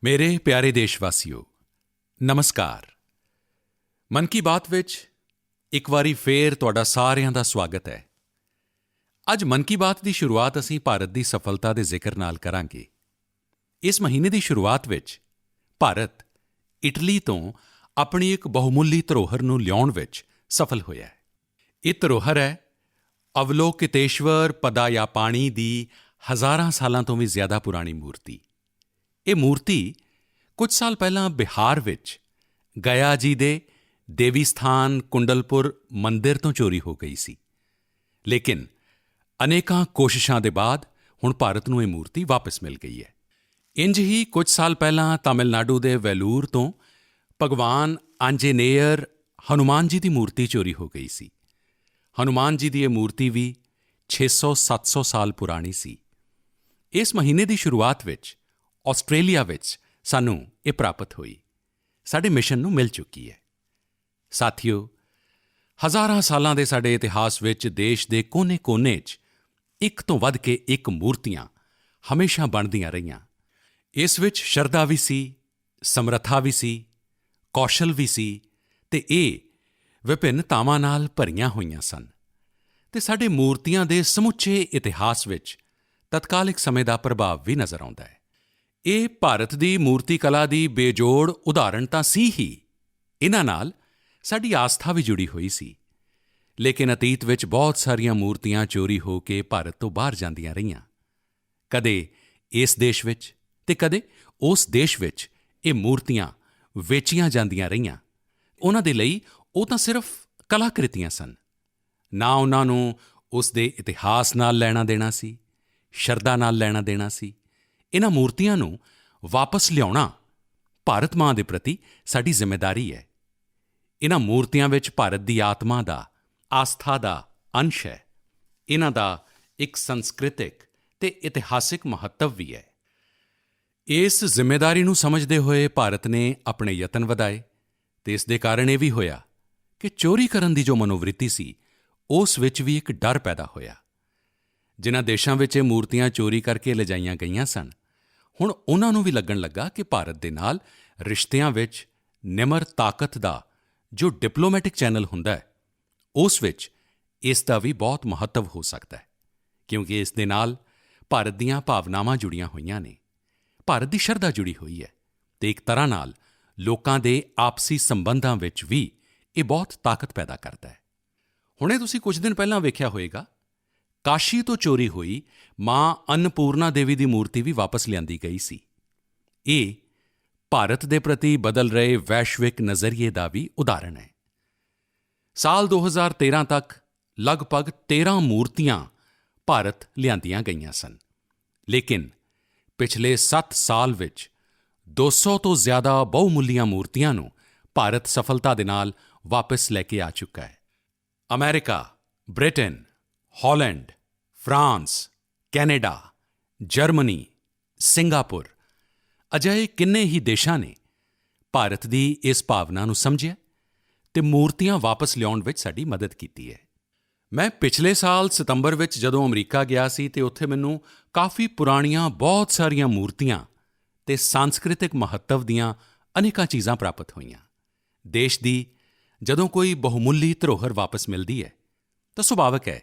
ਮੇਰੇ ਪਿਆਰੇ ਦੇਸ਼ਵਾਸੀਓ, ਨਮਸਕਾਰ। ਮਨ ਕੀ ਬਾਤ ਵਿੱਚ ਇੱਕ ਵਾਰੀ ਫੇਰ ਤੁਹਾਡਾ ਸਾਰਿਆਂ ਦਾ ਸਵਾਗਤ ਹੈ। ਅੱਜ ਮਨ ਕੀ ਬਾਤ ਦੀ ਸ਼ੁਰੂਆਤ ਅਸੀਂ ਭਾਰਤ ਦੀ ਸਫਲਤਾ ਦੇ ਜ਼ਿਕਰ ਨਾਲ ਕਰਾਂਗੇ। ਇਸ ਮਹੀਨੇ ਦੀ ਸ਼ੁਰੂਆਤ ਵਿੱਚ ਭਾਰਤ ਇਟਲੀ ਤੋਂ ਆਪਣੀ ਇੱਕ ਬਹੁਮੁੱਲੀ ਧਰੋਹਰ ਨੂੰ ਲਿਆਉਣ ਵਿੱਚ ਸਫਲ ਹੋਇਆ ਹੈ। ਇਹ ਧਰੋਹਰ ਹੈ ਅਵਲੋਕਿਤੇਸ਼ਵਰ ਪਦਾਯਾਪਾਣੀ ਦੀ ਹਜ਼ਾਰਾਂ ਸਾਲਾਂ ਤੋਂ ਵੀ ਜ਼ਿਆਦਾ ਪੁਰਾਣੀ ਮੂਰਤੀ। ਇਹ ਮੂਰਤੀ ਕੁਝ ਸਾਲ ਪਹਿਲਾਂ ਬਿਹਾਰ ਵਿੱਚ ਗਿਆ ਜੀ ਦੇ ਦੇਵੀ ਸਥਾਨ ਕੁੰਡਲਪੁਰ ਮੰਦਿਰ ਤੋਂ ਚੋਰੀ ਹੋ ਗਈ ਸੀ, ਲੇਕਿਨ ਅਨੇਕਾਂ ਕੋਸ਼ਿਸ਼ਾਂ ਦੇ ਬਾਅਦ ਹੁਣ ਭਾਰਤ ਨੂੰ ਇਹ ਮੂਰਤੀ ਵਾਪਸ ਮਿਲ ਗਈ ਹੈ। ਇੰਝ ਹੀ ਕੁਝ ਸਾਲ ਪਹਿਲਾਂ ਤਾਮਿਲਨਾਡੂ ਦੇ ਵੈਲੂਰ ਤੋਂ ਭਗਵਾਨ ਆਂਜਨੇਯਰ ਹਨੂਮਾਨ ਜੀ ਦੀ ਮੂਰਤੀ ਚੋਰੀ ਹੋ ਗਈ ਸੀ। ਹਨੂਮਾਨ ਜੀ ਦੀ ਇਹ ਮੂਰਤੀ ਵੀ 600-700 ਸਾਲ ਪੁਰਾਣੀ ਸੀ। ਇਸ ਮਹੀਨੇ ਦੀ ਸ਼ੁਰੂਆਤ ਵਿੱਚ ਆਸਟ੍ਰੇਲੀਆ ਵਿੱਚ ਸਾਨੂੰ ਇਹ ਪ੍ਰਾਪਤ ਹੋਈ, ਸਾਡੇ ਮਿਸ਼ਨ ਨੂੰ ਮਿਲ ਚੁੱਕੀ ਹੈ। ਸਾਥੀਓ, ਹਜ਼ਾਰਾਂ ਸਾਲਾਂ ਦੇ ਸਾਡੇ ਇਤਿਹਾਸ ਵਿੱਚ ਦੇਸ਼ ਦੇ ਕੋਨੇ-ਕੋਨੇ 'ਚ ਇੱਕ ਤੋਂ ਵੱਧ ਕੇ ਇੱਕ ਮੂਰਤੀਆਂ ਹਮੇਸ਼ਾ ਬਣਦੀਆਂ ਰਹੀਆਂ। ਇਸ ਵਿੱਚ ਸ਼ਰਧਾ ਵੀ ਸੀ, ਸਮਰੱਥਾ ਵੀ ਸੀ, ਕੌਸ਼ਲ ਵੀ ਸੀ ਅਤੇ ਇਹ ਵਿਭਿੰਨਤਾਵਾਂ ਨਾਲ ਭਰੀਆਂ ਹੋਈਆਂ ਸਨ ਅਤੇ ਸਾਡੇ ਮੂਰਤੀਆਂ ਦੇ ਸਮੁੱਚੇ ਇਤਿਹਾਸ ਵਿੱਚ ਤਤਕਾਲਿਕ ਸਮੇਂ ਦਾ ਪ੍ਰਭਾਵ ਵੀ ਨਜ਼ਰ ਆਉਂਦਾ ਹੈ। ਇਹ ਭਾਰਤ ਦੀ ਮੂਰਤੀ ਕਲਾ ਦੀ ਬੇਜੋੜ ਉਦਾਹਰਣ ਤਾਂ ਸੀ ਹੀ, ਇਨ੍ਹਾਂ ਨਾਲ ਸਾਡੀ ਆਸਥਾ ਵੀ ਜੁੜੀ ਹੋਈ ਸੀ। ਲੇਕਿਨ ਅਤੀਤ ਵਿੱਚ ਬਹੁਤ ਸਾਰੀਆਂ ਮੂਰਤੀਆਂ ਚੋਰੀ ਹੋ ਕੇ ਭਾਰਤ ਤੋਂ ਬਾਹਰ ਜਾਂਦੀਆਂ ਰਹੀਆਂ। ਕਦੇ ਇਸ ਦੇਸ਼ ਵਿੱਚ ਅਤੇ ਕਦੇ ਉਸ ਦੇਸ਼ ਵਿੱਚ ਇਹ ਮੂਰਤੀਆਂ ਵੇਚੀਆਂ ਜਾਂਦੀਆਂ ਰਹੀਆਂ। ਉਨ੍ਹਾਂ ਦੇ ਲਈ ਉਹ ਤਾਂ ਸਿਰਫ ਕਲਾਕ੍ਰਿਤੀਆਂ ਸਨ, ਨਾ ਉਨ੍ਹਾਂ ਨੂੰ ਉਸ ਦੇ ਇਤਿਹਾਸ ਨਾਲ ਲੈਣਾ ਦੇਣਾ ਸੀ, ਸ਼ਰਧਾ ਨਾਲ ਲੈਣਾ ਦੇਣਾ ਸੀ। ਇਨ੍ਹਾਂ ਮੂਰਤੀਆਂ ਨੂੰ ਵਾਪਸ ਲਿਆਉਣਾ ਭਾਰਤ ਮਾਂ ਦੇ ਪ੍ਰਤੀ ਸਾਡੀ ਜ਼ਿੰਮੇਵਾਰੀ ਹੈ। ਇਨ੍ਹਾਂ ਮੂਰਤੀਆਂ ਵਿੱਚ ਭਾਰਤ ਦੀ ਆਤਮਾ ਦਾ, ਆਸਥਾ ਦਾ ਅੰਸ਼ ਹੈ। ਇਨ੍ਹਾਂ ਦਾ ਇੱਕ ਸੰਸਕ੍ਰਿਤਿਕ ਅਤੇ ਇਤਿਹਾਸਿਕ ਮਹੱਤਵ ਵੀ ਹੈ। ਇਸ ਜ਼ਿੰਮੇਵਾਰੀ ਨੂੰ ਸਮਝਦੇ ਹੋਏ ਭਾਰਤ ਨੇ ਆਪਣੇ ਯਤਨ ਵਧਾਏ ਅਤੇ ਇਸ ਦੇ ਕਾਰਨ ਇਹ ਵੀ ਹੋਇਆ ਕਿ ਚੋਰੀ ਕਰਨ ਦੀ ਜੋ ਮਨੋਵ੍ਰਿੱਤੀ ਸੀ, ਉਸ ਵਿੱਚ ਵੀ ਇੱਕ ਡਰ ਪੈਦਾ ਹੋਇਆ। ਜਿਨ੍ਹਾਂ ਦੇਸ਼ਾਂ ਵਿੱਚ ਇਹ ਮੂਰਤੀਆਂ ਚੋਰੀ ਕਰਕੇ ਲਿਜਾਈਆਂ ਗਈਆਂ ਸਨ, ਹੁਣ ਉਨ੍ਹਾਂ ਨੂੰ ਵੀ ਲੱਗਣ ਲੱਗਾ ਕਿ ਭਾਰਤ ਦੇ ਨਾਲ ਰਿਸ਼ਤਿਆਂ ਵਿੱਚ ਨਿਮਰ ਤਾਕਤ ਦਾ ਜੋ ਡਿਪਲੋਮੈਟਿਕ ਚੈਨਲ ਹੁੰਦਾ ਹੈ, ਉਸ ਵਿੱਚ ਇਸ ਦਾ ਵੀ ਬਹੁਤ ਮਹੱਤਵ ਹੋ ਸਕਦਾ ਹੈ, ਕਿਉਂਕਿ ਇਸ ਦੇ ਨਾਲ ਭਾਰਤ ਦੀਆਂ ਭਾਵਨਾਵਾਂ ਜੁੜੀਆਂ ਹੋਈਆਂ ਨੇ, ਭਾਰਤ ਦੀ ਸ਼ਰਧਾ ਜੁੜੀ ਹੋਈ ਹੈ ਅਤੇ ਇੱਕ ਤਰ੍ਹਾਂ ਨਾਲ ਲੋਕਾਂ ਦੇ ਆਪਸੀ ਸੰਬੰਧਾਂ ਵਿੱਚ ਵੀ ਇਹ ਬਹੁਤ ਤਾਕਤ ਪੈਦਾ ਕਰਦਾ ਹੈ। ਹੁਣੇ ਤੁਸੀਂ ਕੁਝ ਦਿਨ ਪਹਿਲਾਂ ਵੇਖਿਆ ਹੋਵੇਗਾ, ਕਾਸ਼ੀ ਤੋਂ ਚੋਰੀ ਹੋਈ ਮਾਂ ਅੰਨਪੂਰਨਾ ਦੇਵੀ ਦੀ ਮੂਰਤੀ ਵੀ ਵਾਪਸ ਲਿਆਂਦੀ ਗਈ ਸੀ। ਇਹ ਭਾਰਤ ਦੇ ਪ੍ਰਤੀ ਬਦਲ ਰਹੇ ਵੈਸ਼ਵਿਕ ਨਜ਼ਰੀਏ ਦਾ ਵੀ ਉਦਾਹਰਣ ਹੈ। ਸਾਲ 2013 ਤੱਕ ਲਗਭਗ 13 ਮੂਰਤੀਆਂ ਭਾਰਤ ਲਿਆਂਦੀਆਂ ਗਈਆਂ ਸਨ, ਲੇਕਿਨ ਪਿਛਲੇ 7 ਸਾਲ ਵਿੱਚ 200 ਤੋਂ ਜ਼ਿਆਦਾ ਬਹੁਮੁੱਲੀਆਂ ਮੂਰਤੀਆਂ ਨੂੰ ਭਾਰਤ ਸਫਲਤਾ ਦੇ ਨਾਲ ਵਾਪਸ ਲੈ ਕੇ ਆ ਚੁੱਕਾ ਹੈ। America, Britain, Holland, France, Canada, Germany, Singapore ਅਜਿਹੇ ਕਿੰਨੇ ਹੀ ਦੇਸ਼ਾਂ ਨੇ ਭਾਰਤ ਦੀ ਇਸ ਭਾਵਨਾ ਨੂੰ ਸਮਝਿਆ ਅਤੇ ਮੂਰਤੀਆਂ ਵਾਪਸ ਲਿਆਉਣ ਵਿੱਚ ਸਾਡੀ ਮਦਦ ਕੀਤੀ ਹੈ। ਮੈਂ ਪਿਛਲੇ ਸਾਲ ਸਤੰਬਰ ਵਿੱਚ ਜਦੋਂ ਅਮਰੀਕਾ ਗਿਆ ਸੀ ਅਤੇ ਉੱਥੇ ਮੈਨੂੰ ਕਾਫੀ ਪੁਰਾਣੀਆਂ ਬਹੁਤ ਸਾਰੀਆਂ ਮੂਰਤੀਆਂ ਅਤੇ ਸਾਂਸਕ੍ਰਿਤਿਕ ਮਹੱਤਵ ਦੀਆਂ ਅਨੇਕਾਂ ਚੀਜ਼ਾਂ ਪ੍ਰਾਪਤ ਹੋਈਆਂ। ਦੇਸ਼ ਦੀ ਜਦੋਂ ਕੋਈ ਬਹੁਮੁੱਲੀ ਧਰੋਹਰ ਵਾਪਸ ਮਿਲਦੀ ਹੈ ਤਾਂ ਸੁਭਾਵਿਕ ਹੈ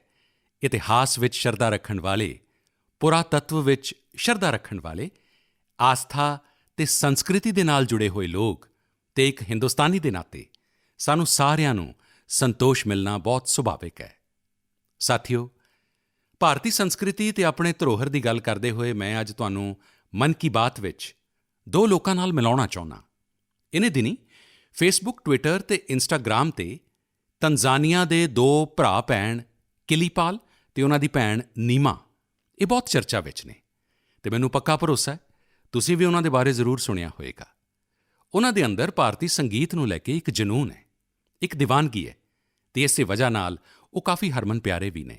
ਇਤਿਹਾਸ ਵਿੱਚ ਸ਼ਰਧਾ ਰੱਖਣ ਵਾਲੇ, ਪੁਰਾਤੱਤਵ ਵਿੱਚ ਸ਼ਰਧਾ ਰੱਖਣ ਵਾਲੇ, ਆਸਥਾ ਅਤੇ ਸੰਸਕ੍ਰਿਤੀ ਦੇ ਨਾਲ ਜੁੜੇ ਹੋਏ ਲੋਕ ਅਤੇ ਇੱਕ ਹਿੰਦੁਸਤਾਨੀ ਦੇ ਨਾਤੇ ਸਾਨੂੰ ਸਾਰਿਆਂ ਨੂੰ ਸੰਤੋਸ਼ ਮਿਲਣਾ ਬਹੁਤ ਸੁਭਾਵਿਕ ਹੈ। ਸਾਥੀਓ, ਭਾਰਤੀ ਸੰਸਕ੍ਰਿਤੀ ਅਤੇ ਆਪਣੇ ਧਰੋਹਰ ਦੀ ਗੱਲ ਕਰਦੇ ਹੋਏ ਮੈਂ ਅੱਜ ਤੁਹਾਨੂੰ ਮਨ ਕੀ ਬਾਤ ਵਿੱਚ ਦੋ ਲੋਕਾਂ ਨਾਲ ਮਿਲਾਉਣਾ ਚਾਹੁੰਦਾ। ਇਨ੍ਹੀਂ ਦਿਨੀਂ ਫੇਸਬੁੱਕ, ਟਵਿੱਟਰ ਅਤੇ ਇੰਸਟਾਗ੍ਰਾਮ 'ਤੇ ਤੰਜ਼ਾਨੀਆ ਦੇ ਦੋ ਭਰਾ-ਭੈਣ ਕਿਲੀਪਾਲ ਅਤੇ ਉਨ੍ਹਾਂ ਦੀ ਭੈਣ ਨੀਮਾ ਇਹ ਬਹੁਤ ਚਰਚਾ ਵਿੱਚ ਨੇ ਅਤੇ ਮੈਨੂੰ ਪੱਕਾ ਭਰੋਸਾ ਹੈ ਤੁਸੀਂ ਵੀ ਉਨ੍ਹਾਂ ਦੇ ਬਾਰੇ ਜ਼ਰੂਰ ਸੁਣਿਆ ਹੋਵੇਗਾ। ਉਨ੍ਹਾਂ ਦੇ ਅੰਦਰ ਭਾਰਤੀ ਸੰਗੀਤ ਨੂੰ ਲੈ ਕੇ ਇੱਕ ਜਨੂੰਨ ਹੈ, ਇੱਕ ਦੀਵਾਨਗੀ ਹੈ ਅਤੇ ਇਸੇ ਵਜ੍ਹਾ ਨਾਲ ਉਹ ਕਾਫੀ ਹਰਮਨ ਪਿਆਰੇ ਵੀ ਨੇ।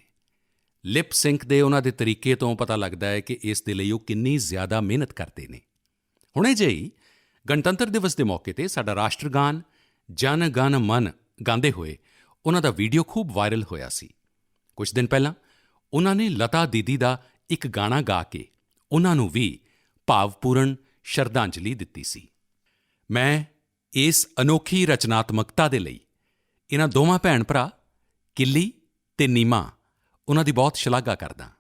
ਲਿਪ ਸਿੰਕ ਦੇ ਉਨ੍ਹਾਂ ਦੇ ਤਰੀਕੇ ਤੋਂ ਪਤਾ ਲੱਗਦਾ ਹੈ ਕਿ ਇਸ ਦੇ ਲਈ ਉਹ ਕਿੰਨੀ ਜ਼ਿਆਦਾ ਮਿਹਨਤ ਕਰਦੇ ਨੇ। ਹੁਣੇ ਜਿਹੇ ਹੀ ਗਣਤੰਤਰ ਦਿਵਸ ਦੇ ਮੌਕੇ 'ਤੇ ਸਾਡਾ ਰਾਸ਼ਟਰਗਾਨ ਜਨ ਗਣ ਮਨ ਗਾਉਂਦੇ ਹੋਏ ਉਨ੍ਹਾਂ ਦਾ ਵੀਡੀਓ ਖੂਬ ਵਾਇਰਲ ਹੋਇਆ ਸੀ। ਕੁਝ ਦਿਨ ਪਹਿਲਾਂ ਉਨ੍ਹਾਂ ਨੇ ਲਤਾ ਦੀਦੀ ਦਾ ਇੱਕ ਗਾਣਾ ਗਾ ਕੇ ਉਨ੍ਹਾਂ ਨੂੰ ਵੀ ਭਾਵਪੂਰਨ ਸ਼ਰਧਾਂਜਲੀ ਦਿੱਤੀ ਸੀ। ਮੈਂ ਇਸ ਅਨੋਖੀ ਰਚਨਾਤਮਕਤਾ ਦੇ ਲਈ ਇਨ੍ਹਾਂ ਦੋਵਾਂ ਭੈਣ-ਭਰਾ ਕਿੱਲੀ ਅਤੇ ਨੀਮਾ ਉਨ੍ਹਾਂ ਦੀ ਬਹੁਤ ਸ਼ਲਾਘਾ ਕਰਦਾ ਹਾਂ।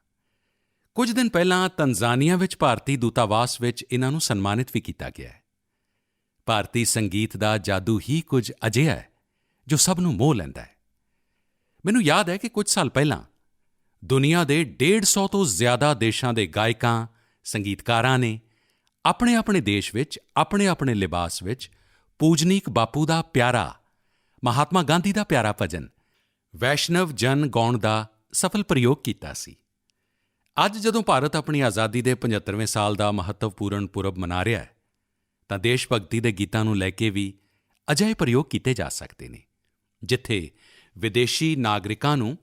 ਕੁਝ ਦਿਨ ਪਹਿਲਾਂ ਤਨਜ਼ਾਨੀਆ ਵਿੱਚ ਭਾਰਤੀ ਦੂਤਾਵਾਸ ਵਿੱਚ ਇਨ੍ਹਾਂ ਨੂੰ ਸਨਮਾਨਿਤ ਵੀ ਕੀਤਾ ਗਿਆ ਹੈ। ਭਾਰਤੀ ਸੰਗੀਤ ਦਾ ਜਾਦੂ ਹੀ ਕੁਝ ਅਜਿਹਾ ਹੈ ਜੋ ਸਭ ਨੂੰ ਮੋਹ ਲੈਂਦਾ ਹੈ। ਮੈਨੂੰ ਯਾਦ ਹੈ ਕਿ ਕੁਝ ਸਾਲ ਪਹਿਲਾਂ ਦੁਨੀਆ ਦੇ 150 ਤੋਂ ਜ਼ਿਆਦਾ ਦੇਸ਼ਾਂ ਦੇ ਗਾਇਕਾਂ, ਸੰਗੀਤਕਾਰਾਂ ਨੇ ਆਪਣੇ-ਆਪਣੇ ਦੇਸ਼ ਵਿੱਚ ਆਪਣੇ-ਆਪਣੇ ਲਿਬਾਸ ਵਿੱਚ ਪੂਜਨੀਕ ਬਾਪੂ ਦਾ ਪਿਆਰਾ, ਮਹਾਤਮਾ ਗਾਂਧੀ ਦਾ ਪਿਆਰਾ ਭਜਨ ਵੈਸ਼ਨਵ ਜਨ ਗਾਉਣ ਦਾ ਸਫਲ ਪ੍ਰਯੋਗ ਕੀਤਾ ਸੀ। ਅੱਜ ਜਦੋਂ ਭਾਰਤ ਆਪਣੀ ਆਜ਼ਾਦੀ ਦੇ 75ਵੇਂ ਸਾਲ ਦਾ ਮਹੱਤਵਪੂਰਨ ਪੁਰਬ ਮਨਾ ਰਿਹਾ ਹੈ ਤਾਂ ਦੇਸ਼ ਭਗਤੀ ਦੇ ਗੀਤਾਂ ਨੂੰ ਲੈ ਕੇ ਵੀ ਅਜਿਹੇ ਪ੍ਰਯੋਗ ਕੀਤੇ ਜਾ ਸਕਦੇ ਨੇ, ਜਿੱਥੇ ਵਿਦੇਸ਼ੀ ਨਾਗਰਿਕਾਂ ਨੂੰ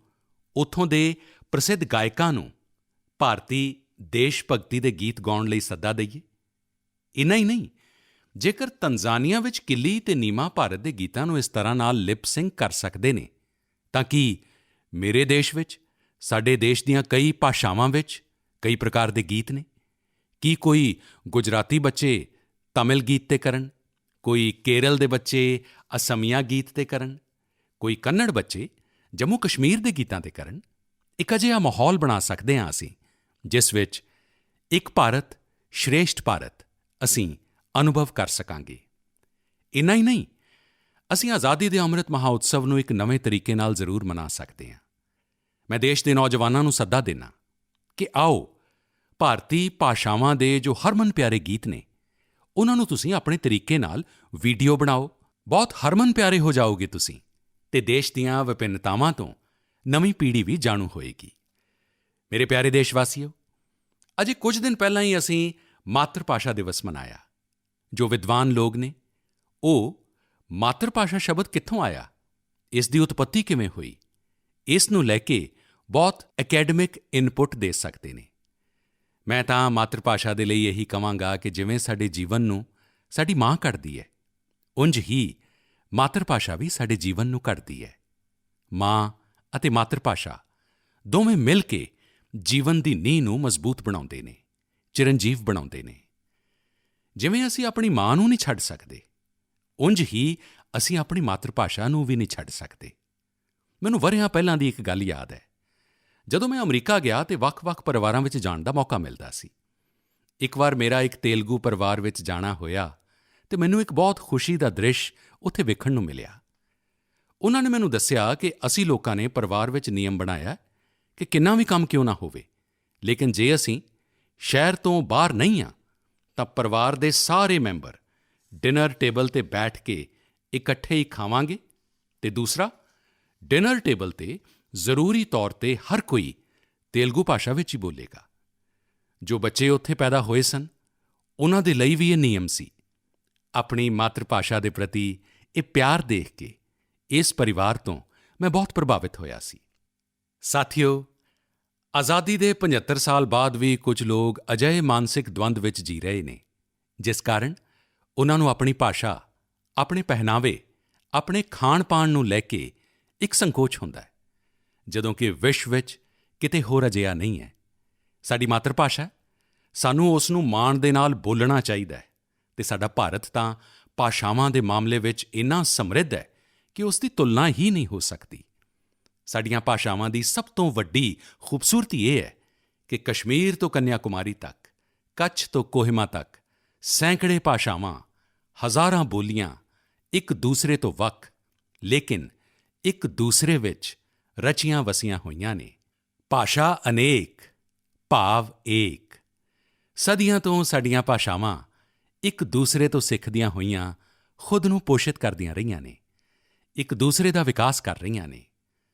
ਉੱਥੋਂ ਦੇ ਪ੍ਰਸਿੱਧ ਗਾਇਕਾਂ ਨੂੰ ਭਾਰਤੀ ਦੇਸ਼ ਭਗਤੀ ਦੇ ਗੀਤ ਗਾਉਣ ਲਈ ਸੱਦਾ ਦੇਈਏ। ਇੰਨਾ ਹੀ ਨਹੀਂ, ਜੇਕਰ ਤਨਜ਼ਾਨੀਆ ਵਿੱਚ ਕਿੱਲੀ ਅਤੇ ਨੀਮਾ ਭਾਰਤ ਦੇ ਗੀਤਾਂ ਨੂੰ ਇਸ ਤਰ੍ਹਾਂ ਨਾਲ ਲਿਪ ਸਿੰਕ ਕਰ ਸਕਦੇ ਨੇ ਤਾਂ ਕੀ ਮੇਰੇ ਦੇਸ਼ ਵਿੱਚ, ਸਾਡੇ ਦੇਸ਼ ਦੀਆਂ ਕਈ ਭਾਸ਼ਾਵਾਂ ਵਿੱਚ ਕਈ ਪ੍ਰਕਾਰ ਦੇ ਗੀਤ ਨੇ? ਕੀ ਕੋਈ ਗੁਜਰਾਤੀ ਬੱਚੇ ਤਮਿਲ ਗੀਤ 'ਤੇ ਕਰਨ, ਕੋਈ ਕੇਰਲ ਦੇ ਬੱਚੇ ਅਸਮੀਆ ਗੀਤ 'ਤੇ ਕਰਨ, ਕੋਈ ਕੰਨੜ ਬੱਚੇ ਜੰਮੂ ਕਸ਼ਮੀਰ ਦੇ ਗੀਤਾਂ 'ਤੇ ਕਰਨ? ਇੱਕ ਅਜਿਹਾ ਮਾਹੌਲ ਬਣਾ ਸਕਦੇ ਹਾਂ ਅਸੀਂ ਜਿਸ ਵਿੱਚ ਇੱਕ ਭਾਰਤ ਸ਼੍ਰੇਸ਼ਠ ਭਾਰਤ ਅਸੀਂ ਅਨੁਭਵ ਕਰ ਸਕਾਂਗੇ। ਇੰਨਾ ਹੀ ਨਹੀਂ, ਅਸੀਂ ਆਜ਼ਾਦੀ ਦੇ ਅੰਮ੍ਰਿਤ ਮਹਾਉਤਸਵ ਨੂੰ ਇੱਕ ਨਵੇਂ ਤਰੀਕੇ ਨਾਲ ਜ਼ਰੂਰ ਮਨਾ ਸਕਦੇ ਹਾਂ। ਮੈਂ ਦੇਸ਼ ਦੇ ਨੌਜਵਾਨਾਂ ਨੂੰ ਸੱਦਾ ਦਿੰਦਾ ਕਿ ਆਓ, ਭਾਰਤੀ ਭਾਸ਼ਾਵਾਂ ਦੇ ਜੋ ਹਰਮਨ ਪਿਆਰੇ ਗੀਤ ਨੇ ਉਨ੍ਹਾਂ ਨੂੰ ਤੁਸੀਂ ਆਪਣੇ ਤਰੀਕੇ ਨਾਲ ਵੀਡੀਓ ਬਣਾਓ। ਬਹੁਤ ਹਰਮਨ ਪਿਆਰੇ ਹੋ ਜਾਓਗੇ ਤੁਸੀਂ ਅਤੇ ਦੇਸ਼ ਦੀਆਂ ਵਿਭਿੰਨਤਾਵਾਂ ਤੋਂ ਨਵੀਂ ਪੀੜ੍ਹੀ ਵੀ ਜਾਣੂ ਹੋਏਗੀ। ਮੇਰੇ ਪਿਆਰੇ ਦੇਸ਼ ਵਾਸੀਓ, ਅਜੇ ਕੁਝ ਦਿਨ ਪਹਿਲਾਂ ਹੀ ਅਸੀਂ ਮਾਤਰ ਭਾਸ਼ਾ ਦਿਵਸ ਮਨਾਇਆ। ਜੋ ਵਿਦਵਾਨ ਲੋਕ ਨੇ ਉਹ ਮਾਤਰ ਭਾਸ਼ਾ ਸ਼ਬਦ ਕਿੱਥੋਂ ਆਇਆ, ਇਸ ਦੀ ਉਤਪੱਤੀ ਕਿਵੇਂ ਹੋਈ, ਇਸ ਨੂੰ ਲੈ ਕੇ ਬਹੁਤ ਅਕੈਡਮਿਕ ਇਨਪੁਟ ਦੇ ਸਕਦੇ ਨੇ। ਮੈਂ ਤਾਂ ਮਾਤਰ ਭਾਸ਼ਾ ਦੇ ਲਈ ਇਹੀ ਕਹਾਂਗਾ ਕਿ ਜਿਵੇਂ ਸਾਡੇ ਜੀਵਨ ਨੂੰ ਸਾਡੀ ਮਾਂ ਘੜਦੀ ਹੈ, ਉਂਝ ਹੀ ਮਾਤਰ ਭਾਸ਼ਾ ਵੀ ਸਾਡੇ ਜੀਵਨ ਨੂੰ ਘੜਦੀ ਹੈ। ਮਾਂ ਅਤੇ ਮਾਤਰ ਭਾਸ਼ਾ ਦੋਵੇਂ ਮਿਲ ਕੇ ਜੀਵਨ ਦੀ ਨੀਂਹ ਨੂੰ ਮਜ਼ਬੂਤ ਬਣਾਉਂਦੇ ਨੇ, ਚਿਰੰਜੀਵ ਬਣਾਉਂਦੇ ਨੇ। ਜਿਵੇਂ ਅਸੀਂ ਆਪਣੀ ਮਾਂ ਨੂੰ ਨਹੀਂ ਛੱਡ ਸਕਦੇ, ਉਂਝ ਹੀ ਅਸੀਂ ਆਪਣੀ ਮਾਤਰ ਭਾਸ਼ਾ ਨੂੰ ਵੀ ਨਹੀਂ ਛੱਡ ਸਕਦੇ। ਮੈਨੂੰ ਵਰ੍ਹਿਆਂ ਪਹਿਲਾਂ ਦੀ ਇੱਕ ਗੱਲ ਯਾਦ ਹੈ। ਜਦੋਂ ਮੈਂ ਅਮਰੀਕਾ ਗਿਆ ਤਾਂ ਵੱਖ-ਵੱਖ ਪਰਿਵਾਰਾਂ ਵਿੱਚ ਜਾਣ ਦਾ ਮੌਕਾ ਮਿਲਦਾ ਸੀ। ਇੱਕ ਵਾਰ ਮੇਰਾ ਇੱਕ ਤੇਲਗੂ ਪਰਿਵਾਰ ਵਿੱਚ ਜਾਣਾ ਹੋਇਆ ਅਤੇ ਮੈਨੂੰ ਇੱਕ ਬਹੁਤ ਖੁਸ਼ੀ ਦਾ ਦ੍ਰਿਸ਼ ਉੱਥੇ ਵੇਖਣ ਨੂੰ ਮਿਲਿਆ। ਉਨ੍ਹਾਂ ਨੇ ਮੈਨੂੰ ਦੱਸਿਆ ਕਿ ਅਸੀਂ ਲੋਕਾਂ ਨੇ ਪਰਿਵਾਰ ਵਿੱਚ ਨਿਯਮ ਬਣਾਇਆ ਕਿ ਕਿੰਨਾ ਵੀ ਕੰਮ ਕਿਉਂ ਨਾ ਹੋਵੇ, ਲੇਕਿਨ ਜੇ ਅਸੀਂ ਸ਼ਹਿਰ ਤੋਂ ਬਾਹਰ ਨਹੀਂ ਹਾਂ ਤਾਂ ਪਰਿਵਾਰ ਦੇ ਸਾਰੇ ਮੈਂਬਰ ਡਿਨਰ ਟੇਬਲ 'ਤੇ ਬੈਠ ਕੇ ਇਕੱਠੇ ਹੀ ਖਾਵਾਂਗੇ ਅਤੇ ਦੂਸਰਾ, ਡਿਨਰ ਟੇਬਲ 'ਤੇ ਜ਼ਰੂਰੀ ਤੌਰ 'ਤੇ ਹਰ ਕੋਈ ਤੇਲਗੂ ਭਾਸ਼ਾ ਵਿੱਚ ਹੀ ਬੋਲੇਗਾ। ਜੋ ਬੱਚੇ ਉੱਥੇ ਪੈਦਾ ਹੋਏ ਸਨ ਉਨ੍ਹਾਂ ਦੇ ਲਈ ਵੀ ਇਹ ਨਿਯਮ ਸੀ। ਆਪਣੀ ਮਾਤਰ ਭਾਸ਼ਾ ਦੇ ਪ੍ਰਤੀ ਇਹ ਪਿਆਰ ਦੇਖ ਕੇ ਇਸ ਪਰਿਵਾਰ ਤੋਂ ਮੈਂ ਬਹੁਤ ਪ੍ਰਭਾਵਿਤ ਹੋਇਆ ਸੀ। ਸਾਥੀਓ, ਆਜ਼ਾਦੀ ਦੇ 75 ਸਾਲ ਬਾਅਦ ਵੀ ਕੁਝ ਲੋਕ ਅਜਿਹੇ ਮਾਨਸਿਕ ਦਵੰਦ ਵਿੱਚ ਜੀ ਰਹੇ ਨੇ ਜਿਸ ਕਾਰਨ ਉਨ੍ਹਾਂ ਨੂੰ ਆਪਣੀ ਭਾਸ਼ਾ, ਆਪਣੇ ਪਹਿਨਾਵੇ, ਆਪਣੇ ਖਾਣ-ਪਾਣ ਨੂੰ ਲੈ ਕੇ ਇੱਕ ਸੰਕੋਚ ਹੁੰਦਾ ਹੈ, ਜਦੋਂ ਕਿ ਵਿਸ਼ਵ ਵਿੱਚ ਕਿਤੇ ਹੋਰ ਅਜਿਹਾ ਨਹੀਂ ਹੈ। ਸਾਡੀ ਮਾਤਰ ਭਾਸ਼ਾ ਹੈ, ਸਾਨੂੰ ਉਸ ਨੂੰ ਮਾਣ ਦੇ ਨਾਲ ਬੋਲਣਾ ਚਾਹੀਦਾ ਹੈ ਅਤੇ ਸਾਡਾ ਭਾਰਤ ਤਾਂ ਭਾਸ਼ਾਵਾਂ ਦੇ ਮਾਮਲੇ ਵਿੱਚ ਇੰਨਾ ਸਮ੍ਰਿੱਧ ਹੈ ਕਿ ਉਸ ਦੀ ਤੁਲਨਾ ਹੀ ਨਹੀਂ ਹੋ ਸਕਦੀ। ਸਾਡੀਆਂ ਭਾਸ਼ਾਵਾਂ ਦੀ ਸਭ ਤੋਂ ਵੱਡੀ ਖੂਬਸੂਰਤੀ ਇਹ ਹੈ ਕਿ ਕਸ਼ਮੀਰ ਤੋਂ ਕੰਨਿਆ ਕੁਮਾਰੀ ਤੱਕ, ਕੱਛ ਤੋਂ ਕੋਹਿਮਾ ਤੱਕ ਸੈਂਕੜੇ ਭਾਸ਼ਾਵਾਂ, ਹਜ਼ਾਰਾਂ ਬੋਲੀਆਂ ਇੱਕ ਦੂਸਰੇ ਤੋਂ ਵੱਖ ਲੇਕਿਨ ਇੱਕ ਦੂਸਰੇ ਵਿੱਚ ਰਚੀਆਂ ਵਸੀਆਂ ਹੋਈਆਂ ਨੇ। ਭਾਸ਼ਾ ਅਨੇਕ, ਭਾਵ ਏਕ। ਸਦੀਆਂ ਤੋਂ ਸਾਡੀਆਂ ਭਾਸ਼ਾਵਾਂ ਇੱਕ ਦੂਸਰੇ ਤੋਂ ਸਿੱਖਦੀਆਂ ਹੋਈਆਂ ਖੁਦ ਨੂੰ ਪੋਸ਼ਿਤ ਕਰਦੀਆਂ ਰਹੀਆਂ ਨੇ, ਇੱਕ ਦੂਸਰੇ ਦਾ ਵਿਕਾਸ ਕਰ ਰਹੀਆਂ ਨੇ।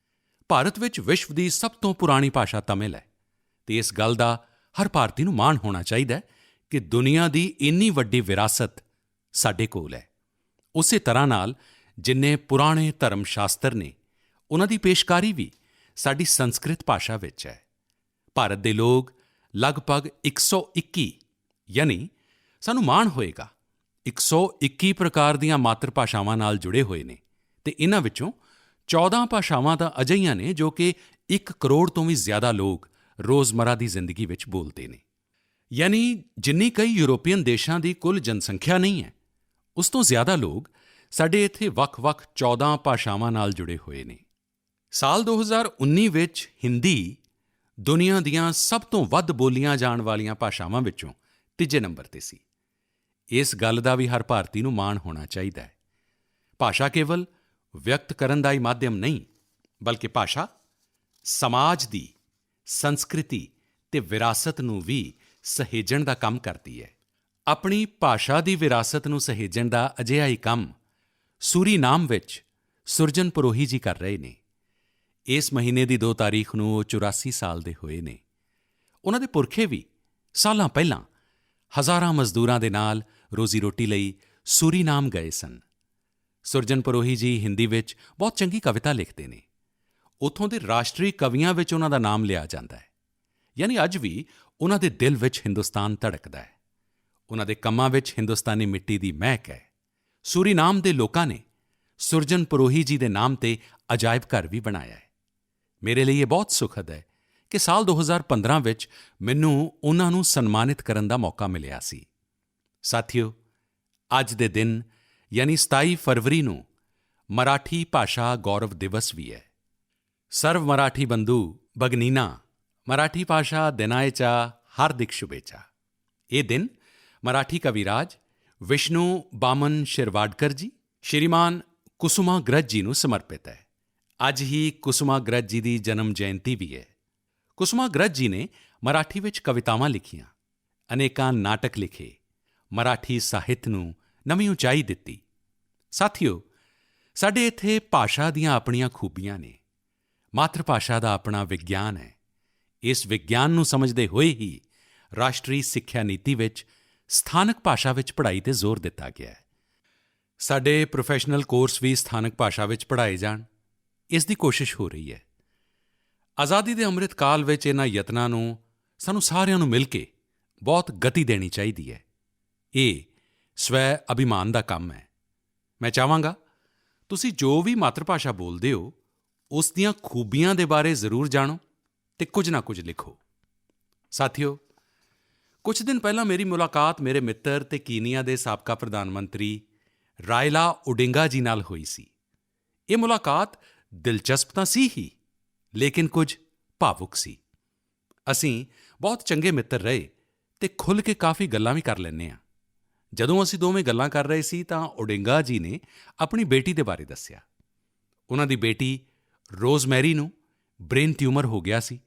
ਭਾਰਤ ਵਿੱਚ ਵਿਸ਼ਵ ਦੀ ਸਭ ਤੋਂ ਪੁਰਾਣੀ ਭਾਸ਼ਾ ਤਮਿਲ ਹੈ ਅਤੇ ਇਸ ਗੱਲ ਦਾ ਹਰ ਭਾਰਤੀ ਨੂੰ ਮਾਣ ਹੋਣਾ ਚਾਹੀਦਾ ਹੈ ਕਿ ਦੁਨੀਆ ਦੀ ਇੰਨੀ ਵੱਡੀ ਵਿਰਾਸਤ ਸਾਡੇ ਕੋਲ ਹੈ। ਉਸੇ ਤਰ੍ਹਾਂ ਨਾਲ ਜਿੰਨੇ ਪੁਰਾਣੇ ਧਰਮ ਸ਼ਾਸਤਰ ਨੇ ਉਨ੍ਹਾਂ ਦੀ ਪੇਸ਼ਕਾਰੀ ਵੀ ਸਾਡੀ ਸੰਸਕ੍ਰਿਤ ਭਾਸ਼ਾ ਵਿੱਚ ਹੈ। ਭਾਰਤ ਦੇ ਲੋਕ ਲਗਭਗ 121 ਯਾਨੀ ਸਾਨੂੰ ਮਾਣ ਹੋਏਗਾ 121 ਪ੍ਰਕਾਰ ਦੀਆਂ ਮਾਤਰ ਭਾਸ਼ਾਵਾਂ ਨਾਲ ਜੁੜੇ ਹੋਏ ਨੇ ਅਤੇ ਇਨ੍ਹਾਂ ਵਿੱਚੋਂ 14 ਭਾਸ਼ਾਵਾਂ ਤਾਂ ਅਜਿਹੀਆਂ ਨੇ ਜੋ ਕਿ 1 ਕਰੋੜ ਤੋਂ ਵੀ ਜ਼ਿਆਦਾ ਲੋਕ ਰੋਜ਼ਮਰਾ ਦੀ ਜ਼ਿੰਦਗੀ ਵਿੱਚ ਬੋਲਦੇ ਨੇ। ਯਾਨੀ ਜਿੰਨੀ ਕਈ ਯੂਰੋਪੀਅਨ ਦੇਸ਼ਾਂ ਦੀ ਕੁੱਲ ਜਨਸੰਖਿਆ ਨਹੀਂ ਹੈ, ਉਸ ਤੋਂ ਜ਼ਿਆਦਾ ਲੋਕ ਸਾਡੇ ਇੱਥੇ ਵੱਖ-ਵੱਖ 14 ਭਾਸ਼ਾਵਾਂ ਨਾਲ ਜੁੜੇ ਹੋਏ ਨੇ। ਸਾਲ 2019 ਵਿੱਚ ਹਿੰਦੀ ਦੁਨੀਆ ਦੀਆਂ ਸਭ ਤੋਂ ਵੱਧ ਬੋਲੀਆਂ ਜਾਣ ਵਾਲੀਆਂ ਭਾਸ਼ਾਵਾਂ ਵਿੱਚੋਂ ਤੀਜੇ ਨੰਬਰ 'ਤੇ ਸੀ। ਇਸ ਗੱਲ ਦਾ ਵੀ ਹਰ ਭਾਰਤੀ ਨੂੰ ਮਾਣ ਹੋਣਾ ਚਾਹੀਦਾ ਹੈ। ਭਾਸ਼ਾ ਕੇਵਲ ਵਿਅਕਤ ਕਰਨ ਦਾ ਹੀ ਮਾਧਿਅਮ ਨਹੀਂ, ਬਲਕਿ ਭਾਸ਼ਾ ਸਮਾਜ ਦੀ ਸੰਸਕ੍ਰਿਤੀ ਤੇ ਵਿਰਾਸਤ ਨੂੰ ਵੀ ਸਹੇਜਣ ਦਾ ਕੰਮ ਕਰਦੀ ਹੈ। ਆਪਣੀ ਭਾਸ਼ਾ ਦੀ ਵਿਰਾਸਤ ਨੂੰ ਸਹੇਜਣ ਦਾ ਅਜਿਹਾ ਹੀ ਕੰਮ ਸੂਰੀਨਾਮ ਵਿੱਚ ਸੁਰਜਨ ਪਰੋਹੀ ਜੀ ਕਰ ਰਹੇ ਨੇ। ਇਸ ਮਹੀਨੇ ਦੀ 2 ਤਾਰੀਖ ਨੂੰ ਉਹ 84 ਸਾਲ ਦੇ ਹੋਏ ਨੇ। ਉਹਨਾਂ ਦੇ ਪੁਰਖੇ ਵੀ ਸਾਲਾਂ ਪਹਿਲਾਂ ਹਜ਼ਾਰਾਂ ਮਜ਼ਦੂਰਾਂ ਦੇ ਨਾਲ ਰੋਜ਼ੀ-ਰੋਟੀ ਲਈ ਸੂਰੀਨਾਮ ਗਏ ਸਨ। ਸੁਰਜਨ ਪਰੋਹੀ ਜੀ ਹਿੰਦੀ ਵਿੱਚ ਬਹੁਤ ਚੰਗੀ ਕਵਿਤਾ ਲਿਖਦੇ ਨੇ। ਉੱਥੋਂ ਦੇ ਰਾਸ਼ਟਰੀ ਕਵੀਆਂ ਵਿੱਚ ਉਹਨਾਂ ਦਾ ਨਾਮ ਲਿਆ ਜਾਂਦਾ ਹੈ। ਯਾਨੀ ਅੱਜ ਵੀ ਉਹਨਾਂ ਦੇ ਦਿਲ ਵਿੱਚ ਹਿੰਦੁਸਤਾਨ ਧੜਕਦਾ ਹੈ। ਉਹਨਾਂ ਦੇ ਕੰਮਾਂ ਵਿੱਚ ਹਿੰਦੁਸਤਾਨੀ ਮਿੱਟੀ ਦੀ ਮਹਿਕ ਹੈ। ਸੂਰੀਨਾਮ ਦੇ ਲੋਕਾਂ ਨੇ ਸੁਰਜਨ ਪਰੋਹੀ ਜੀ ਦੇ ਨਾਮ 'ਤੇ ਅਜਾਇਬ ਘਰ ਵੀ ਬਣਾਇਆ ਹੈ। ਮੇਰੇ ਲਈ ਇਹ ਬਹੁਤ ਸੁਖਦ ਹੈ ਕਿ ਸਾਲ 2015 ਵਿੱਚ ਮੈਨੂੰ ਉਹਨਾਂ ਨੂੰ ਸਨਮਾਨਿਤ ਕਰਨ ਦਾ ਮੌਕਾ ਮਿਲਿਆ ਸੀ। ਸਾਥੀਓ, ਅੱਜ ਦੇ ਦਿਨ ਯਾਨੀ 27 ਫਰਵਰੀ ਨੂੰ ਮਰਾਠੀ ਭਾਸ਼ਾ ਗੌਰਵ ਦਿਵਸ ਵੀ ਹੈ। ਸਰਵ ਮਰਾਠੀ ਬੰਧੂ ਭਗਿਨੀਨਾਂ, ਮਰਾਠੀ ਭਾਸ਼ਾ ਦਿਨਾਚਯਾ ਹਾਰਦਿਕ ਸ਼ੁਭੇच्छा। ਇਹ ਦਿਨ ਮਰਾਠੀ ਕਵਿਰਾਜ ਵਿਸ਼ਨੂੰ ਬਾਮਨ ਸ਼ਿਰਵਾਡਕਰ ਜੀ, ਸ਼੍ਰੀਮਾਨ ਕੁਸੁਮਾਗ੍ਰਜ ਜੀ ਨੂੰ ਸਮਰਪਿਤ ਹੈ। ਅੱਜ ਹੀ ਕੁਸੁਮਾਗ੍ਰਜ ਜੀ ਦੀ ਜਨਮ ਜਯੰਤੀ ਵੀ ਹੈ। ਕੁਸੁਮਾਗ੍ਰਜ ਜੀ ਨੇ ਮਰਾਠੀ ਵਿੱਚ ਕਵਿਤਾਵਾਂ ਲਿਖੀਆਂ, ਅਨੇਕਾਂ ਨਾਟਕ ਲਿਖੇ, ਮਰਾਠੀ ਸਾਹਿਤ ਨੂੰ ਨਵੀਂ ਉਚਾਈ ਦਿੱਤੀ। ਸਾਥੀਓ, ਸਾਡੇ ਇੱਥੇ ਭਾਸ਼ਾ ਦੀਆਂ ਆਪਣੀਆਂ ਖੂਬੀਆਂ ਨੇ। ਮਾਤਰ ਭਾਸ਼ਾ ਦਾ ਆਪਣਾ ਵਿਗਿਆਨ ਹੈ। ਇਸ ਵਿਗਿਆਨ ਨੂੰ ਸਮਝਦੇ ਹੋਏ ਹੀ ਰਾਸ਼ਟਰੀ ਸਿੱਖਿਆ ਨੀਤੀ ਵਿੱਚ ਸਥਾਨਕ ਭਾਸ਼ਾ ਵਿੱਚ ਪੜ੍ਹਾਈ 'ਤੇ ਜ਼ੋਰ ਦਿੱਤਾ ਗਿਆ ਹੈ। ਸਾਡੇ ਪ੍ਰੋਫੈਸ਼ਨਲ ਕੋਰਸ ਵੀ ਸਥਾਨਕ ਭਾਸ਼ਾ ਵਿੱਚ ਪੜ੍ਹਾਏ ਜਾਣ, ਇਸ ਦੀ ਕੋਸ਼ਿਸ਼ ਹੋ ਰਹੀ ਹੈ। ਆਜ਼ਾਦੀ ਦੇ ਅੰਮ੍ਰਿਤ ਕਾਲ ਵਿੱਚ ਇਨ੍ਹਾਂ ਯਤਨਾਂ ਨੂੰ ਸਾਨੂੰ ਸਾਰਿਆਂ ਨੂੰ ਮਿਲ ਕੇ ਬਹੁਤ ਗਤੀ ਦੇਣੀ ਚਾਹੀਦੀ ਹੈ। ਇਹ ਸਵੈ ਅਭਿਮਾਨ ਦਾ ਕੰਮ ਹੈ। ਮੈਂ ਚਾਹਾਂਗਾ ਤੁਸੀਂ ਜੋ ਵੀ ਮਾਤਰ ਭਾਸ਼ਾ ਬੋਲਦੇ ਹੋ, ਉਸ ਦੀਆਂ ਖੂਬੀਆਂ ਦੇ ਬਾਰੇ ਜ਼ਰੂਰ ਜਾਣੋ ਤੇ ਕੁਝ ਨਾ ਕੁਝ ਲਿਖੋ। ਸਾਥੀਓ, ਕੁਝ ਦਿਨ ਪਹਿਲਾਂ ਮੇਰੀ ਮੁਲਾਕਾਤ ਮੇਰੇ ਮਿੱਤਰ ਤੇ ਕੀਨੀਆ ਦੇ ਸਾਬਕਾ ਪ੍ਰਧਾਨ ਮੰਤਰੀ ਰਾਇਲਾ ਓਡਿੰਗਾ ਜੀ ਨਾਲ ਹੋਈ ਸੀ। ਇਹ ਮੁਲਾਕਾਤ ਦਿਲਚਸਪ ਤਾਂ ਸੀ ਹੀ, ਲੇਕਿਨ ਕੁਝ ਭਾਵੁਕ ਸੀ। ਅਸੀਂ ਬਹੁਤ ਚੰਗੇ ਮਿੱਤਰ ਰਹੇ ਤੇ ਖੁੱਲ੍ਹ ਕੇ ਕਾਫੀ ਗੱਲਾਂ ਵੀ ਕਰ ਲੈਂਦੇ ਹਾਂ। ਜਦੋਂ ਅਸੀਂ ਦੋਵੇਂ ਗੱਲਾਂ ਕਰ ਰਹੇ ਸੀ ਤਾਂ ਓਡਿੰਗਾ ਜੀ ਨੇ ਆਪਣੀ ਬੇਟੀ ਦੇ ਬਾਰੇ ਦੱਸਿਆ। ਉਹਨਾਂ ਦੀ ਬੇਟੀ ਰੋਜ਼ਮੈਰੀ ਨੂੰ ਬ੍ਰੇਨ ਟਿਊਮਰ ਹੋ ਗਿਆ ਸੀ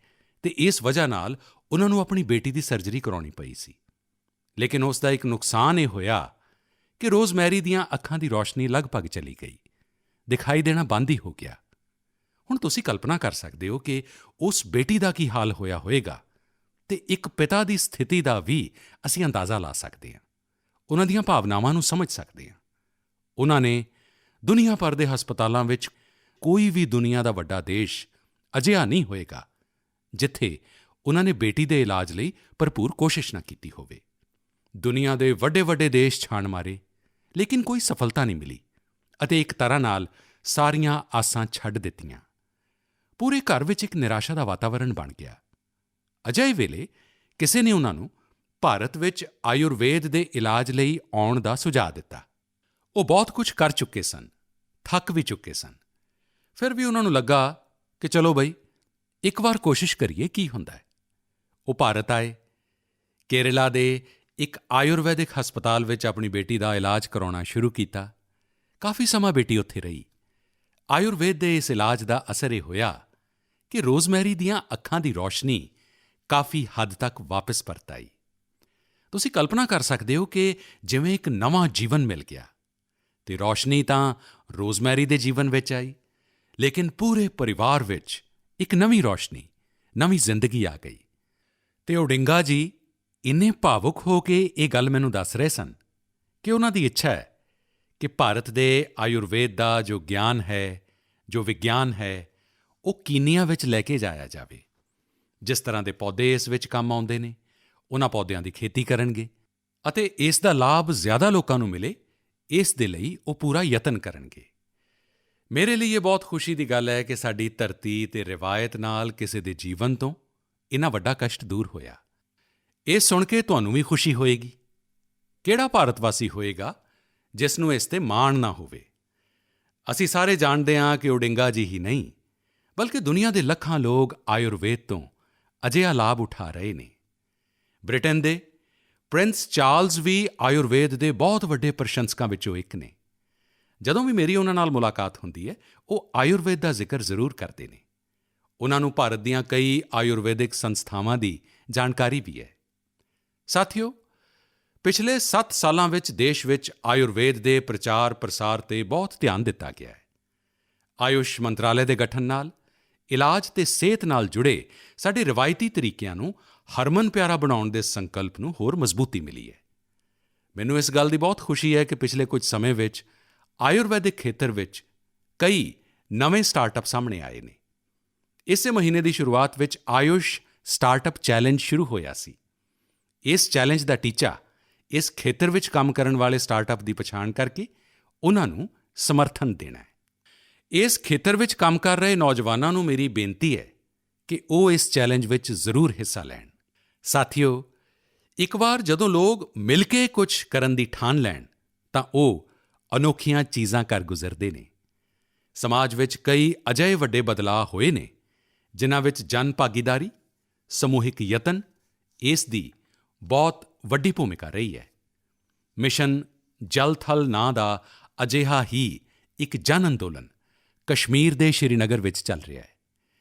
ਤੇ ਇਸ ਵਜ੍ਹਾ ਨਾਲ ਉਹਨਾਂ ਨੂੰ ਆਪਣੀ ਬੇਟੀ ਦੀ ਸਰਜਰੀ ਕਰਾਉਣੀ ਪਈ ਸੀ। ਲੇਕਿਨ ਉਸ ਦਾ ਇੱਕ ਨੁਕਸਾਨ ਇਹ ਹੋਇਆ ਕਿ ਰੋਜ਼ਮੈਰੀ ਦੀਆਂ ਅੱਖਾਂ ਦੀ ਰੌਸ਼ਨੀ ਲਗਭਗ ਚਲੀ ਗਈ, ਦਿਖਾਈ ਦੇਣਾ ਬੰਦ ਹੀ ਹੋ ਗਿਆ। ਹੁਣ ਤੁਸੀਂ ਕਲਪਨਾ ਕਰ ਸਕਦੇ ਹੋ ਕਿ ਉਸ ਬੇਟੀ ਦਾ ਕੀ ਹਾਲ ਹੋਇਆ ਹੋਵੇਗਾ ਤੇ ਇੱਕ ਪਿਤਾ ਦੀ ਸਥਿਤੀ ਦਾ ਵੀ ਅਸੀਂ ਅੰਦਾਜ਼ਾ ਲਾ ਸਕਦੇ ਹਾਂ। ਉਹਨਾਂ ਦੀਆਂ ਭਾਵਨਾਵਾਂ ਨੂੰ ਸਮਝ ਸਕਦੇ ਹਾਂ। ਉਹਨਾਂ ਨੇ ਦੁਨੀਆ ਭਰ ਦੇ ਹਸਪਤਾਲਾਂ ਵਿੱਚ, ਕੋਈ ਵੀ ਦੁਨੀਆ ਦਾ ਵੱਡਾ ਦੇਸ਼ ਅਜਿਹਾ ਨਹੀਂ ਹੋਵੇਗਾ ਜਿੱਥੇ ਉਹਨਾਂ ਨੇ ਬੇਟੀ ਦੇ ਇਲਾਜ ਲਈ ਭਰਪੂਰ ਕੋਸ਼ਿਸ਼ ਨਾ ਕੀਤੀ ਹੋਵੇ। ਦੁਨੀਆ ਦੇ ਵੱਡੇ-ਵੱਡੇ ਦੇਸ਼ ਛਾਣ ਮਾਰੇ, ਲੇਕਿਨ ਕੋਈ ਸਫਲਤਾ ਨਹੀਂ ਮਿਲੀ ਅਤੇ ਇੱਕ ਤਰ੍ਹਾਂ ਨਾਲ ਸਾਰੀਆਂ ਆਸਾਂ ਛੱਡ ਦਿੱਤੀਆਂ। ਪੂਰੇ ਘਰ ਵਿੱਚ ਇੱਕ ਨਿਰਾਸ਼ਾ ਦਾ ਵਾਤਾਵਰਣ ਬਣ ਗਿਆ। ਅਜਿਹੇ ਵੇਲੇ ਕਿਸੇ ਨੇ ਉਹਨਾਂ ਨੂੰ ਭਾਰਤ ਵਿੱਚ ਆਯੁਰਵੇਦ ਦੇ ਇਲਾਜ ਲਈ ਆਉਣ ਦਾ ਸੁਝਾਅ ਦਿੱਤਾ। ਉਹ ਬਹੁਤ ਕੁਝ ਕਰ ਚੁੱਕੇ ਸਨ, ਥੱਕ ਵੀ ਚੁੱਕੇ ਸਨ। ਫਿਰ ਵੀ ਉਹਨਾਂ ਨੂੰ ਲੱਗਾ ਕਿ ਚਲੋ ਬਈ, ਇੱਕ ਵਾਰ ਕੋਸ਼ਿਸ਼ ਕਰੀਏ ਕੀ ਹੁੰਦਾ ਹੈ। ਉਹ ਭਾਰਤ ਆਏ, ਕੇਰਲਾ ਦੇ ਇੱਕ ਆਯੁਰਵੈਦਿਕ ਹਸਪਤਾਲ ਵਿੱਚ ਆਪਣੀ ਬੇਟੀ ਦਾ ਇਲਾਜ ਕਰਾਉਣਾ ਸ਼ੁਰੂ ਕੀਤਾ। ਕਾਫੀ ਸਮਾਂ ਬੇਟੀ ਉੱਥੇ ਰਹੀ। ਆਯੁਰਵੇਦ ਦੇ ਇਸ ਇਲਾਜ ਦਾ ਅਸਰ ਇਹ ਹੋਇਆ ਕਿ ਰੋਜ਼ਮੈਰੀ ਦੀਆਂ ਅੱਖਾਂ ਦੀ ਰੌਸ਼ਨੀ ਕਾਫੀ ਹੱਦ ਤੱਕ ਵਾਪਸ ਪਰਤ ਆਈ। ਤੁਸੀਂ ਕਲਪਨਾ ਕਰ ਸਕਦੇ ਹੋ ਕਿ ਜਿਵੇਂ ਇੱਕ ਨਵਾਂ ਜੀਵਨ ਮਿਲ ਗਿਆ ਤੇ ਰੌਸ਼ਨੀ ਤਾਂ ਰੋਜ਼ਮੈਰੀ ਦੇ ਜੀਵਨ ਵਿੱਚ ਆਈ, ਲੇਕਿਨ ਪੂਰੇ ਪਰਿਵਾਰ ਵਿੱਚ ਇੱਕ ਨਵੀਂ ਰੌਸ਼ਨੀ, ਨਵੀਂ ਜ਼ਿੰਦਗੀ ਆ ਗਈ। ਤੇ ਓਡਿੰਗਾ ਜੀ ਇੰਨੇ ਭਾਵੁਕ ਹੋ ਕੇ ਇਹ ਗੱਲ ਮੈਨੂੰ ਦੱਸ ਰਹੇ ਸਨ ਕਿ ਉਹਨਾਂ ਦੀ ਇੱਛਾ ਹੈ ਕਿ ਭਾਰਤ ਦੇ ਆਯੁਰਵੇਦ ਦਾ ਜੋ ਗਿਆਨ ਹੈ, ਜੋ ਵਿਗਿਆਨ ਹੈ, ਉਹ ਕੀਨੀਆ ਵਿੱਚ ਲੈ ਕੇ ਜਾਇਆ ਜਾਵੇ। ਜਿਸ ਤਰ੍ਹਾਂ ਦੇ ਪੌਦੇ ਇਸ ਵਿੱਚ ਕੰਮ ਆਉਂਦੇ ਨੇ, ਉਹਨਾਂ ਪੌਦਿਆਂ ਦੀ ਖੇਤੀ ਕਰਨਗੇ ਅਤੇ ਇਸ ਦਾ ਲਾਭ ਜ਼ਿਆਦਾ ਲੋਕਾਂ ਨੂੰ ਮਿਲੇ, ਇਸ ਦੇ ਲਈ ਉਹ ਪੂਰਾ ਯਤਨ ਕਰਨਗੇ। ਮੇਰੇ ਲਈ ਇਹ ਬਹੁਤ ਖੁਸ਼ੀ ਦੀ ਗੱਲ ਹੈ ਕਿ ਸਾਡੀ ਧਰਤੀ ਤੇ ਰਵਾਇਤ ਨਾਲ ਕਿਸੇ ਦੇ ਜੀਵਨ ਤੋਂ ਇੰਨਾ ਵੱਡਾ ਕਸ਼ਟ ਦੂਰ ਹੋਇਆ। ਇਹ ਸੁਣ ਕੇ ਤੁਹਾਨੂੰ ਵੀ ਖੁਸ਼ੀ ਹੋਏਗੀ। ਕਿਹੜਾ ਭਾਰਤਵਾਸੀ ਹੋਏਗਾ ਜਿਸ ਨੂੰ ਇਸ 'ਤੇ ਮਾਣ ਨਾ ਹੋਵੇ। ਅਸੀਂ ਸਾਰੇ ਜਾਣਦੇ ਹਾਂ ਕਿ ਓਡਿੰਗਾ ਜੀ ਹੀ ਨਹੀਂ, ਬਲਕਿ ਦੁਨੀਆ ਦੇ ਲੱਖਾਂ ਲੋਕ ਆਯੁਰਵੇਦ ਤੋਂ ਅਜਿਹਾ ਲਾਭ ਉਠਾ ਰਹੇ ਨੇ। ਬ੍ਰਿਟੇਨ ਦੇ ਪ੍ਰਿੰਸ ਚਾਰਲਸ ਵੀ ਆਯੁਰਵੇਦ ਦੇ ਬਹੁਤ ਵੱਡੇ ਪ੍ਰਸ਼ੰਸਕਾਂ ਵਿੱਚੋਂ ਇੱਕ ਨੇ। ਜਦੋਂ ਵੀ ਮੇਰੀ ਉਹਨਾਂ ਨਾਲ ਮੁਲਾਕਾਤ ਹੁੰਦੀ ਹੈ, ਉਹ ਆਯੁਰਵੇਦ ਦਾ ਜ਼ਿਕਰ ਜ਼ਰੂਰ ਕਰਦੇ ਨੇ। ਉਹਨਾਂ ਨੂੰ ਭਾਰਤ ਦੀਆਂ ਕਈ ਆਯੁਰਵੈਦਿਕ ਸੰਸਥਾਵਾਂ ਦੀ ਜਾਣਕਾਰੀ ਵੀ ਹੈ। ਸਾਥੀਓ, ਪਿਛਲੇ 7 ਸਾਲਾਂ ਵਿੱਚ ਦੇਸ਼ ਵਿੱਚ ਆਯੁਰਵੇਦ ਦੇ ਪ੍ਰਚਾਰ-ਪ੍ਰਸਾਰ 'ਤੇ ਬਹੁਤ ਧਿਆਨ ਦਿੱਤਾ ਗਿਆ ਹੈ। ਆਯੁਸ਼ ਮੰਤਰਾਲੇ ਦੇ ਗਠਨ ਨਾਲ ਇਲਾਜ ਅਤੇ ਸਿਹਤ ਨਾਲ ਜੁੜੇ ਸਾਡੇ ਰਵਾਇਤੀ ਤਰੀਕਿਆਂ ਨੂੰ ਹਰਮਨ-ਪਿਆਰਾ ਬਣਾਉਣ ਦੇ ਸੰਕਲਪ ਨੂੰ ਹੋਰ ਮਜ਼ਬੂਤੀ ਮਿਲੀ ਹੈ। ਮੈਨੂੰ ਇਸ ਗੱਲ ਦੀ ਬਹੁਤ ਖੁਸ਼ੀ ਹੈ ਕਿ ਪਿਛਲੇ ਕੁਝ ਸਮੇਂ ਵਿੱਚ ਆਯੁਰਵੈਦਿਕ ਖੇਤਰ ਵਿੱਚ ਕਈ ਨਵੇਂ ਸਟਾਰਟਅਪ ਸਾਹਮਣੇ ਆਏ ਨੇ। ਇਸੇ ਮਹੀਨੇ ਦੀ ਸ਼ੁਰੂਆਤ ਵਿੱਚ ਆਯੁਸ਼ ਸਟਾਰਟਅਪ ਚੈਲੰਜ ਸ਼ੁਰੂ ਹੋਇਆ ਸੀ। ਇਸ ਚੈਲੰਜ ਦਾ ਟੀਚਾ ਇਸ ਖੇਤਰ ਵਿੱਚ ਕੰਮ ਕਰਨ ਵਾਲੇ ਸਟਾਰਟਅਪ ਦੀ ਪਛਾਣ ਕਰਕੇ ਉਹਨਾਂ ਨੂੰ ਸਮਰਥਨ ਦੇਣਾ ਹੈ। ਇਸ ਖੇਤਰ ਵਿੱਚ ਕੰਮ ਕਰ ਰਹੇ ਨੌਜਵਾਨਾਂ ਨੂੰ ਮੇਰੀ ਬੇਨਤੀ ਹੈ ਕਿ ਉਹ ਇਸ ਚੈਲੰਜ ਵਿੱਚ ਜ਼ਰੂਰ ਹਿੱਸਾ ਲੈਣ। ਸਾਥੀਓ, ਇੱਕ ਵਾਰ ਜਦੋਂ ਲੋਕ ਮਿਲ ਕੇ ਕੁਝ ਕਰਨ ਦੀ ਠਾਣ ਲੈਣ ਤਾਂ ਉਹ ਅਨੋਖੀਆਂ ਚੀਜ਼ਾਂ ਕਰ ਗੁਜ਼ਰਦੇ ਨੇ। ਸਮਾਜ ਵਿੱਚ ਕਈ ਅਜਿਹੇ ਵੱਡੇ ਬਦਲਾਅ ਹੋਏ ਨੇ ਜਿਨ੍ਹਾਂ ਵਿੱਚ ਜਨ ਭਾਗੀਦਾਰੀ, ਸਮੂਹਿਕ ਯਤਨ ਇਸ ਦੀ ਬਹੁਤ ਵੱਡੀ ਭੂਮਿਕਾ ਰਹੀ ਹੈ। ਮਿਸ਼ਨ ਜਲ ਥਲ ਨਾਂ ਦਾ ਅਜਿਹਾ ਹੀ ਇੱਕ ਜਨ ਅੰਦੋਲਨ ਕਸ਼ਮੀਰ ਦੇ ਸ਼੍ਰੀਨਗਰ ਵਿੱਚ ਚੱਲ ਰਿਹਾ ਹੈ।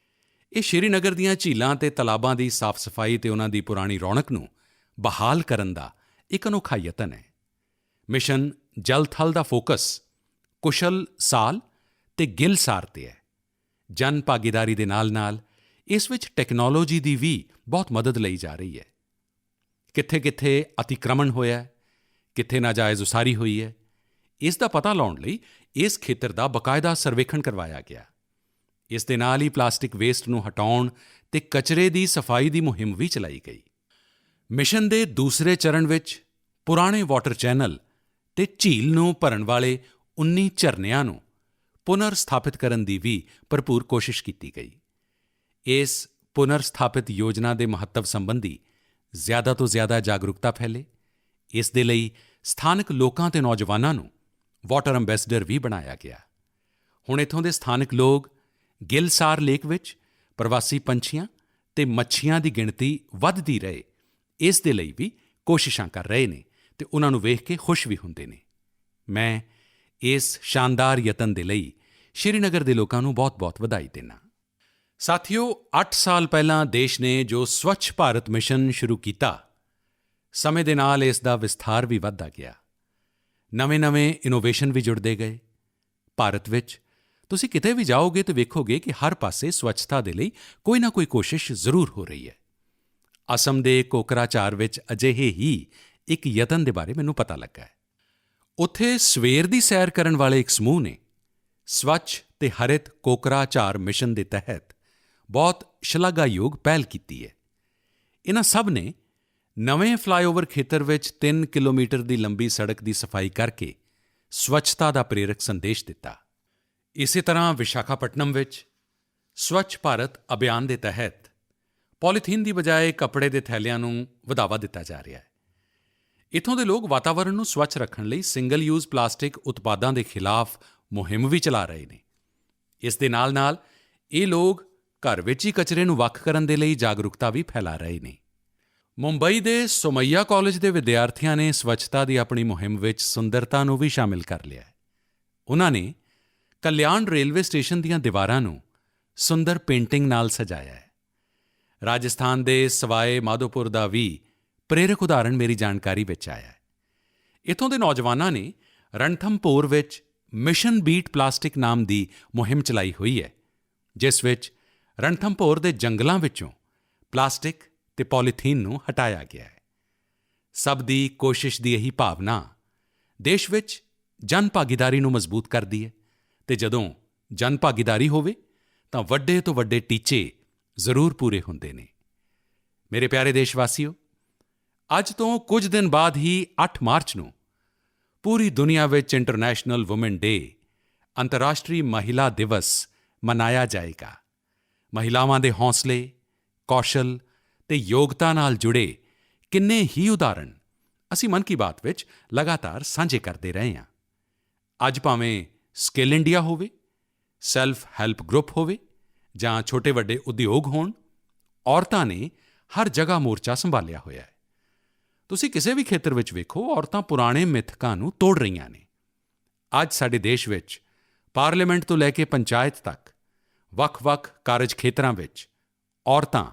ਇਹ ਸ਼੍ਰੀਨਗਰ ਦੀਆਂ ਝੀਲਾਂ ਅਤੇ ਤਲਾਬਾਂ ਦੀ ਸਾਫ਼-ਸਫਾਈ ਅਤੇ ਉਹਨਾਂ ਦੀ ਪੁਰਾਣੀ ਰੌਣਕ ਨੂੰ ਬਹਾਲ ਕਰਨ ਦਾ ਇੱਕ ਅਨੋਖਾ ਯਤਨ ਹੈ। ਮਿਸ਼ਨ ਜਲ ਥਲ ਦਾ ਫੋਕਸ ਕੁਸ਼ਲ ਸਾਲ ਅਤੇ ਗਿੱਲ ਸਾਰ 'ਤੇ ਹੈ। ਜਨ ਭਾਗੀਦਾਰੀ ਦੇ ਨਾਲ-ਨਾਲ ਇਸ ਵਿੱਚ ਟੈਕਨੋਲੋਜੀ ਦੀ ਵੀ ਬਹੁਤ ਮਦਦ ਲਈ ਜਾ ਰਹੀ ਹੈ। ਕਿੱਥੇ-ਕਿੱਥੇ ਅਤੀਕ੍ਰਮਣ ਹੋਇਆ ਹੈ, ਕਿੱਥੇ ਨਾਜਾਇਜ਼ ਉਸਾਰੀ ਹੋਈ ਹੈ, ਇਸ ਦਾ ਪਤਾ ਲਾਉਣ ਲਈ ਇਸ ਖੇਤਰ ਦਾ ਬਾਕਾਇਦਾ ਸਰਵੇਖਣ ਕਰਵਾਇਆ ਗਿਆ। ਇਸ ਦੇ ਨਾਲ ਹੀ ਪਲਾਸਟਿਕ ਵੇਸਟ ਨੂੰ ਹਟਾਉਣ ਅਤੇ ਕਚਰੇ ਦੀ ਸਫਾਈ ਦੀ ਮੁਹਿੰਮ ਵੀ ਚਲਾਈ ਗਈ। ਮਿਸ਼ਨ ਦੇ ਦੂਸਰੇ ਚਰਨ ਵਿੱਚ ਪੁਰਾਣੇ ਵਾਟਰ ਚੈਨਲ ਅਤੇ ਝੀਲ ਨੂੰ ਭਰਨ ਵਾਲੇ 19 ਝਰਨਿਆਂ ਨੂੰ ਪੁਨਰ ਸਥਾਪਿਤ ਕਰਨ ਦੀ ਵੀ ਭਰਪੂਰ ਕੋਸ਼ਿਸ਼ ਕੀਤੀ ਗਈ। ਇਸ ਪੁਨਰ ਸਥਾਪਿਤ ਯੋਜਨਾ ਦੇ ਮਹੱਤਵ ਸੰਬੰਧੀ ਜ਼ਿਆਦਾ ਤੋਂ ਜ਼ਿਆਦਾ ਜਾਗਰੂਕਤਾ ਫੈਲੇ, ਇਸ ਦੇ ਲਈ ਸਥਾਨਕ ਲੋਕਾਂ ਅਤੇ ਨੌਜਵਾਨਾਂ ਨੂੰ ਵਾਟਰ ਅੰਬੈਸਡਰ ਵੀ ਬਣਾਇਆ ਗਿਆ। ਹੁਣ ਇੱਥੋਂ ਦੇ ਸਥਾਨਕ ਲੋਕ ਗਿੱਲ ਸਾਰ ਲੇਕ ਵਿੱਚ ਪ੍ਰਵਾਸੀ ਪੰਛੀਆਂ ਅਤੇ ਮੱਛੀਆਂ ਦੀ ਗਿਣਤੀ ਵੱਧਦੀ ਰਹੇ, ਇਸ ਦੇ ਲਈ ਵੀ ਕੋਸ਼ਿਸ਼ਾਂ ਕਰ ਰਹੇ ਨੇ ਅਤੇ ਉਹਨਾਂ ਨੂੰ ਵੇਖ ਕੇ ਖੁਸ਼ ਵੀ ਹੁੰਦੇ ਨੇ। ਮੈਂ ਇਸ ਸ਼ਾਨਦਾਰ ਯਤਨ ਦੇ ਲਈ ਸ਼੍ਰੀਨਗਰ ਦੇ ਲੋਕਾਂ ਨੂੰ ਬਹੁਤ-ਬਹੁਤ ਵਧਾਈ ਦਿੰਦਾ। ਸਾਥੀਓ, 8 ਸਾਲ ਪਹਿਲਾਂ ਦੇਸ਼ ਨੇ ਜੋ ਸਵੱਛ ਭਾਰਤ ਮਿਸ਼ਨ ਸ਼ੁਰੂ ਕੀਤਾ, ਸਮੇਂ ਦੇ ਨਾਲ ਇਸ ਦਾ ਵਿਸਥਾਰ ਵੀ ਵੱਧਦਾ ਗਿਆ। ਨਵੇਂ-ਨਵੇਂ ਇਨੋਵੇਸ਼ਨ ਵੀ ਜੁੜਦੇ ਗਏ। ਭਾਰਤ ਵਿੱਚ ਤੁਸੀਂ ਕਿਤੇ ਵੀ ਜਾਓਗੇ ਤਾਂ ਵੇਖੋਗੇ ਕਿ ਹਰ ਪਾਸੇ ਸਵੱਛਤਾ ਦੇ ਲਈ ਕੋਈ ਨਾ ਕੋਈ ਕੋਸ਼ਿਸ਼ ਜ਼ਰੂਰ ਹੋ ਰਹੀ ਹੈ। ਅਸਮ ਦੇ ਕੋਕਰਾਝਾਰ ਵਿੱਚ ਅਜਿਹੇ ਹੀ ਇੱਕ ਯਤਨ ਦੇ ਬਾਰੇ ਮੈਨੂੰ ਪਤਾ ਲੱਗਾ ਹੈ। ਉੱਥੇ ਸਵੇਰ ਦੀ ਸੈਰ ਕਰਨ ਵਾਲੇ ਇੱਕ ਸਮੂਹ ਨੇ ਸਵੱਛ ਤੇ ਹਰਿਤ ਕੋਕਰਾਝਾਰ ਮਿਸ਼ਨ ਦੇ ਤਹਿਤ ਬਹੁਤ ਸ਼ਲਾਘਾਯੋਗ ਪਹਿਲ ਕੀਤੀ ਹੈ। ਇਨ੍ਹਾਂ ਸਭ ਨੇ ਨਵੇਂ ਫਲਾਈਓਵਰ ਖੇਤਰ ਵਿੱਚ 3 ਕਿਲੋਮੀਟਰ ਦੀ ਲੰਬੀ ਸੜਕ ਦੀ ਸਫਾਈ ਕਰਕੇ ਸਵੱਛਤਾ ਦਾ ਪ੍ਰੇਰਕ ਸੰਦੇਸ਼ ਦਿੱਤਾ। ਇਸੇ ਤਰ੍ਹਾਂ ਵਿਸ਼ਾਖਾਪਟਨਮ ਵਿੱਚ ਸਵੱਛ ਭਾਰਤ ਅਭਿਆਨ ਦੇ ਤਹਿਤ ਪੋਲੀਥੀਨ ਦੀ ਬਜਾਏ ਕੱਪੜੇ ਦੇ ਥੈਲਿਆਂ ਨੂੰ ਵਧਾਵਾ ਦਿੱਤਾ ਜਾ ਰਿਹਾ ਹੈ। ਇੱਥੋਂ ਦੇ ਲੋਕ ਵਾਤਾਵਰਣ ਨੂੰ ਸਵੱਛ ਰੱਖਣ ਲਈ ਸਿੰਗਲ ਯੂਜ਼ ਪਲਾਸਟਿਕ ਉਤਪਾਦਾਂ ਦੇ ਖਿਲਾਫ ਮੁਹਿੰਮ ਵੀ ਚਲਾ ਰਹੇ ਨੇ। ਇਸ ਦੇ ਨਾਲ-ਨਾਲ ਇਹ ਲੋਕ ਘਰ ਵਿੱਚ ਹੀ ਕਚਰੇ ਨੂੰ ਵੱਖ ਕਰਨ ਦੇ ਲਈ ਜਾਗਰੂਕਤਾ ਵੀ ਫੈਲਾ ਰਹੇ ਨੇ। ਮੁੰਬਈ ਦੇ ਸੋਮਈਆ ਕਾਲਜ ਦੇ ਵਿਦਿਆਰਥੀਆਂ ਨੇ ਸਵੱਛਤਾ ਦੀ ਆਪਣੀ ਮੁਹਿੰਮ ਵਿੱਚ ਸੁੰਦਰਤਾ ਨੂੰ ਵੀ ਸ਼ਾਮਿਲ ਕਰ ਲਿਆ ਹੈ। ਉਨ੍ਹਾਂ ਨੇ ਕਲਿਆਣ ਰੇਲਵੇ ਸਟੇਸ਼ਨ ਦੀਆਂ ਦੀਵਾਰਾਂ ਨੂੰ ਸੁੰਦਰ ਪੇਂਟਿੰਗ ਨਾਲ ਸਜਾਇਆ ਹੈ। ਰਾਜਸਥਾਨ ਦੇ ਸਵਾਏ ਮਾਧੋਪੁਰ ਦਾ ਵੀ ਪ੍ਰੇਰਕ ਉਦਾਹਰਣ ਮੇਰੀ ਜਾਣਕਾਰੀ ਵਿੱਚ ਆਇਆ ਹੈ। ਇੱਥੋਂ ਦੇ ਨੌਜਵਾਨਾਂ ਨੇ ਰਣਥੰਭੌਰ ਵਿੱਚ ਮਿਸ਼ਨ ਬੀਟ ਪਲਾਸਟਿਕ ਨਾਮ ਦੀ ਮੁਹਿੰਮ ਚਲਾਈ ਹੋਈ ਹੈ, ਜਿਸ ਵਿੱਚ ਰਣਥੰਭੌਰ ਦੇ ਜੰਗਲਾਂ ਵਿੱਚੋਂ ਪਲਾਸਟਿਕ ਅਤੇ ਪੋਲੀਥੀਨ ਨੂੰ ਹਟਾਇਆ ਗਿਆ ਹੈ। ਸਭ ਦੀ ਕੋਸ਼ਿਸ਼ ਦੀ ਇਹੀ ਭਾਵਨਾ ਦੇਸ਼ ਵਿੱਚ ਜਨ ਭਾਗੀਦਾਰੀ ਨੂੰ ਮਜ਼ਬੂਤ ਕਰਦੀ ਹੈ ਅਤੇ ਜਦੋਂ ਜਨ ਭਾਗੀਦਾਰੀ ਹੋਵੇ ਤਾਂ ਵੱਡੇ ਤੋਂ ਵੱਡੇ ਟੀਚੇ ਜ਼ਰੂਰ ਪੂਰੇ ਹੁੰਦੇ ਨੇ। ਮੇਰੇ ਪਿਆਰੇ ਦੇਸ਼ਵਾਸੀਓ, ਅੱਜ ਤੋਂ ਕੁਝ ਦਿਨ ਬਾਅਦ ਹੀ 8 ਮਾਰਚ ਨੂੰ ਪੂਰੀ ਦੁਨੀਆ ਵਿੱਚ ਇੰਟਰਨੈਸ਼ਨਲ ਵੂਮਨ ਡੇ ਅੰਤਰਰਾਸ਼ਟਰੀ ਮਹਿਲਾ ਦਿਵਸ ਮਨਾਇਆ ਜਾਏਗਾ। ਮਹਿਲਾਵਾਂ ਦੇ ਹੌਸਲੇ, ਕੌਸ਼ਲ ਅਤੇ ਯੋਗਤਾ ਨਾਲ ਜੁੜੇ ਕਿੰਨੇ ਹੀ ਉਦਾਹਰਣ ਅਸੀਂ ਮਨ ਕੀ ਬਾਤ ਵਿੱਚ ਲਗਾਤਾਰ ਸਾਂਝੇ ਕਰਦੇ ਰਹੇ ਹਾਂ। ਅੱਜ ਭਾਵੇਂ ਸਕਿੱਲ ਇੰਡੀਆ ਹੋਵੇ, ਸੈਲਫ ਹੈਲਪ ਗਰੁੱਪ ਹੋਵੇ ਜਾਂ ਛੋਟੇ-ਵੱਡੇ ਉਦਯੋਗ ਹੋਣ, ਔਰਤਾਂ ਨੇ ਹਰ ਜਗ੍ਹਾ ਮੋਰਚਾ ਸੰਭਾਲਿਆ ਹੋਇਆ ਹੈ। ਤੁਸੀਂ ਕਿਸੇ ਵੀ ਖੇਤਰ ਵਿੱਚ ਵੇਖੋ, ਔਰਤਾਂ ਪੁਰਾਣੇ ਮਿੱਥਕਾਂ ਨੂੰ ਤੋੜ ਰਹੀਆਂ ਨੇ। ਅੱਜ ਸਾਡੇ ਦੇਸ਼ ਵਿੱਚ ਪਾਰਲੀਮੈਂਟ ਤੋਂ ਲੈ ਕੇ ਪੰਚਾਇਤ ਤੱਕ ਵੱਖ-ਵੱਖ ਕਾਰਜ ਖੇਤਰਾਂ ਵਿੱਚ ਔਰਤਾਂ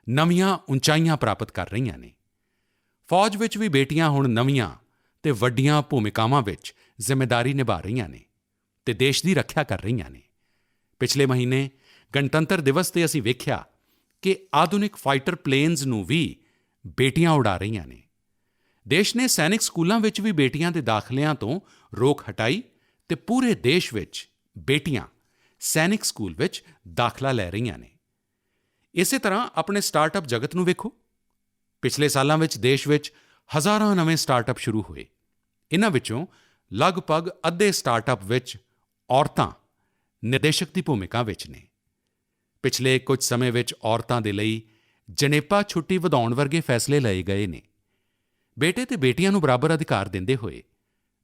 ਨਵੀਆਂ ਉਚਾਈਆਂ ਪ੍ਰਾਪਤ ਕਰ ਰਹੀਆਂ ਨੇ। ਫੌਜ ਵਿੱਚ ਵੀ ਬੇਟੀਆਂ ਹੁਣ ਨਵੀਆਂ ਤੇ ਵੱਡੀਆਂ ਭੂਮਿਕਾਵਾਂ ਵਿੱਚ ਜ਼ਿੰਮੇਵਾਰੀ ਨਿਭਾ ਰਹੀਆਂ ਨੇ ਤੇ ਦੇਸ਼ ਦੀ ਰੱਖਿਆ ਕਰ ਰਹੀਆਂ ਨੇ। ਪਿਛਲੇ ਮਹੀਨੇ ਗਣਤੰਤਰ ਦਿਵਸ 'ਤੇ ਅਸੀਂ ਵੇਖਿਆ ਕਿ ਆਧੁਨਿਕ ਫਾਈਟਰ ਪਲੇਨਜ਼ ਨੂੰ ਵੀ ਬੇਟੀਆਂ ਉਡਾ ਰਹੀਆਂ ਨੇ। ਦੇਸ਼ ਨੇ ਸੈਨਿਕ ਸਕੂਲਾਂ ਵਿੱਚ ਵੀ ਬੇਟੀਆਂ ਦੇ ਦਾਖਲਿਆਂ ਤੋਂ ਰੋਕ ਹਟਾਈ ਤੇ ਪੂਰੇ ਦੇਸ਼ ਵਿੱਚ ਬੇਟੀਆਂ ਸੈਨਿਕ ਸਕੂਲ ਵਿੱਚ ਦਾਖਲਾ ਲੈ ਰਹੀਆਂ ਨੇ। ਇਸੇ ਤਰ੍ਹਾਂ ਆਪਣੇ ਸਟਾਰਟਅਪ ਜਗਤ ਨੂੰ ਵੇਖੋ। ਪਿਛਲੇ ਸਾਲਾਂ ਵਿੱਚ ਦੇਸ਼ ਵਿੱਚ ਹਜ਼ਾਰਾਂ ਨਵੇਂ ਸਟਾਰਟਅਪ ਸ਼ੁਰੂ ਹੋਏ। ਇਨ੍ਹਾਂ ਵਿੱਚੋਂ ਲਗਭਗ ਅੱਧੇ ਸਟਾਰਟਅਪ ਵਿੱਚ ਔਰਤਾਂ ਨਿਰਦੇਸ਼ਕ ਦੀ ਭੂਮਿਕਾ ਵਿੱਚ ਨੇ। ਪਿਛਲੇ ਕੁਝ ਸਮੇਂ ਵਿੱਚ ਔਰਤਾਂ ਦੇ ਲਈ ਜਣੇਪਾ ਛੁੱਟੀ ਵਧਾਉਣ ਵਰਗੇ ਫੈਸਲੇ ਲਏ ਗਏ ਨੇ। ਬੇਟੇ ਤੇ ਬੇਟੀਆਂ ਨੂੰ ਬਰਾਬਰ ਅਧਿਕਾਰ ਦਿੰਦੇ ਹੋਏ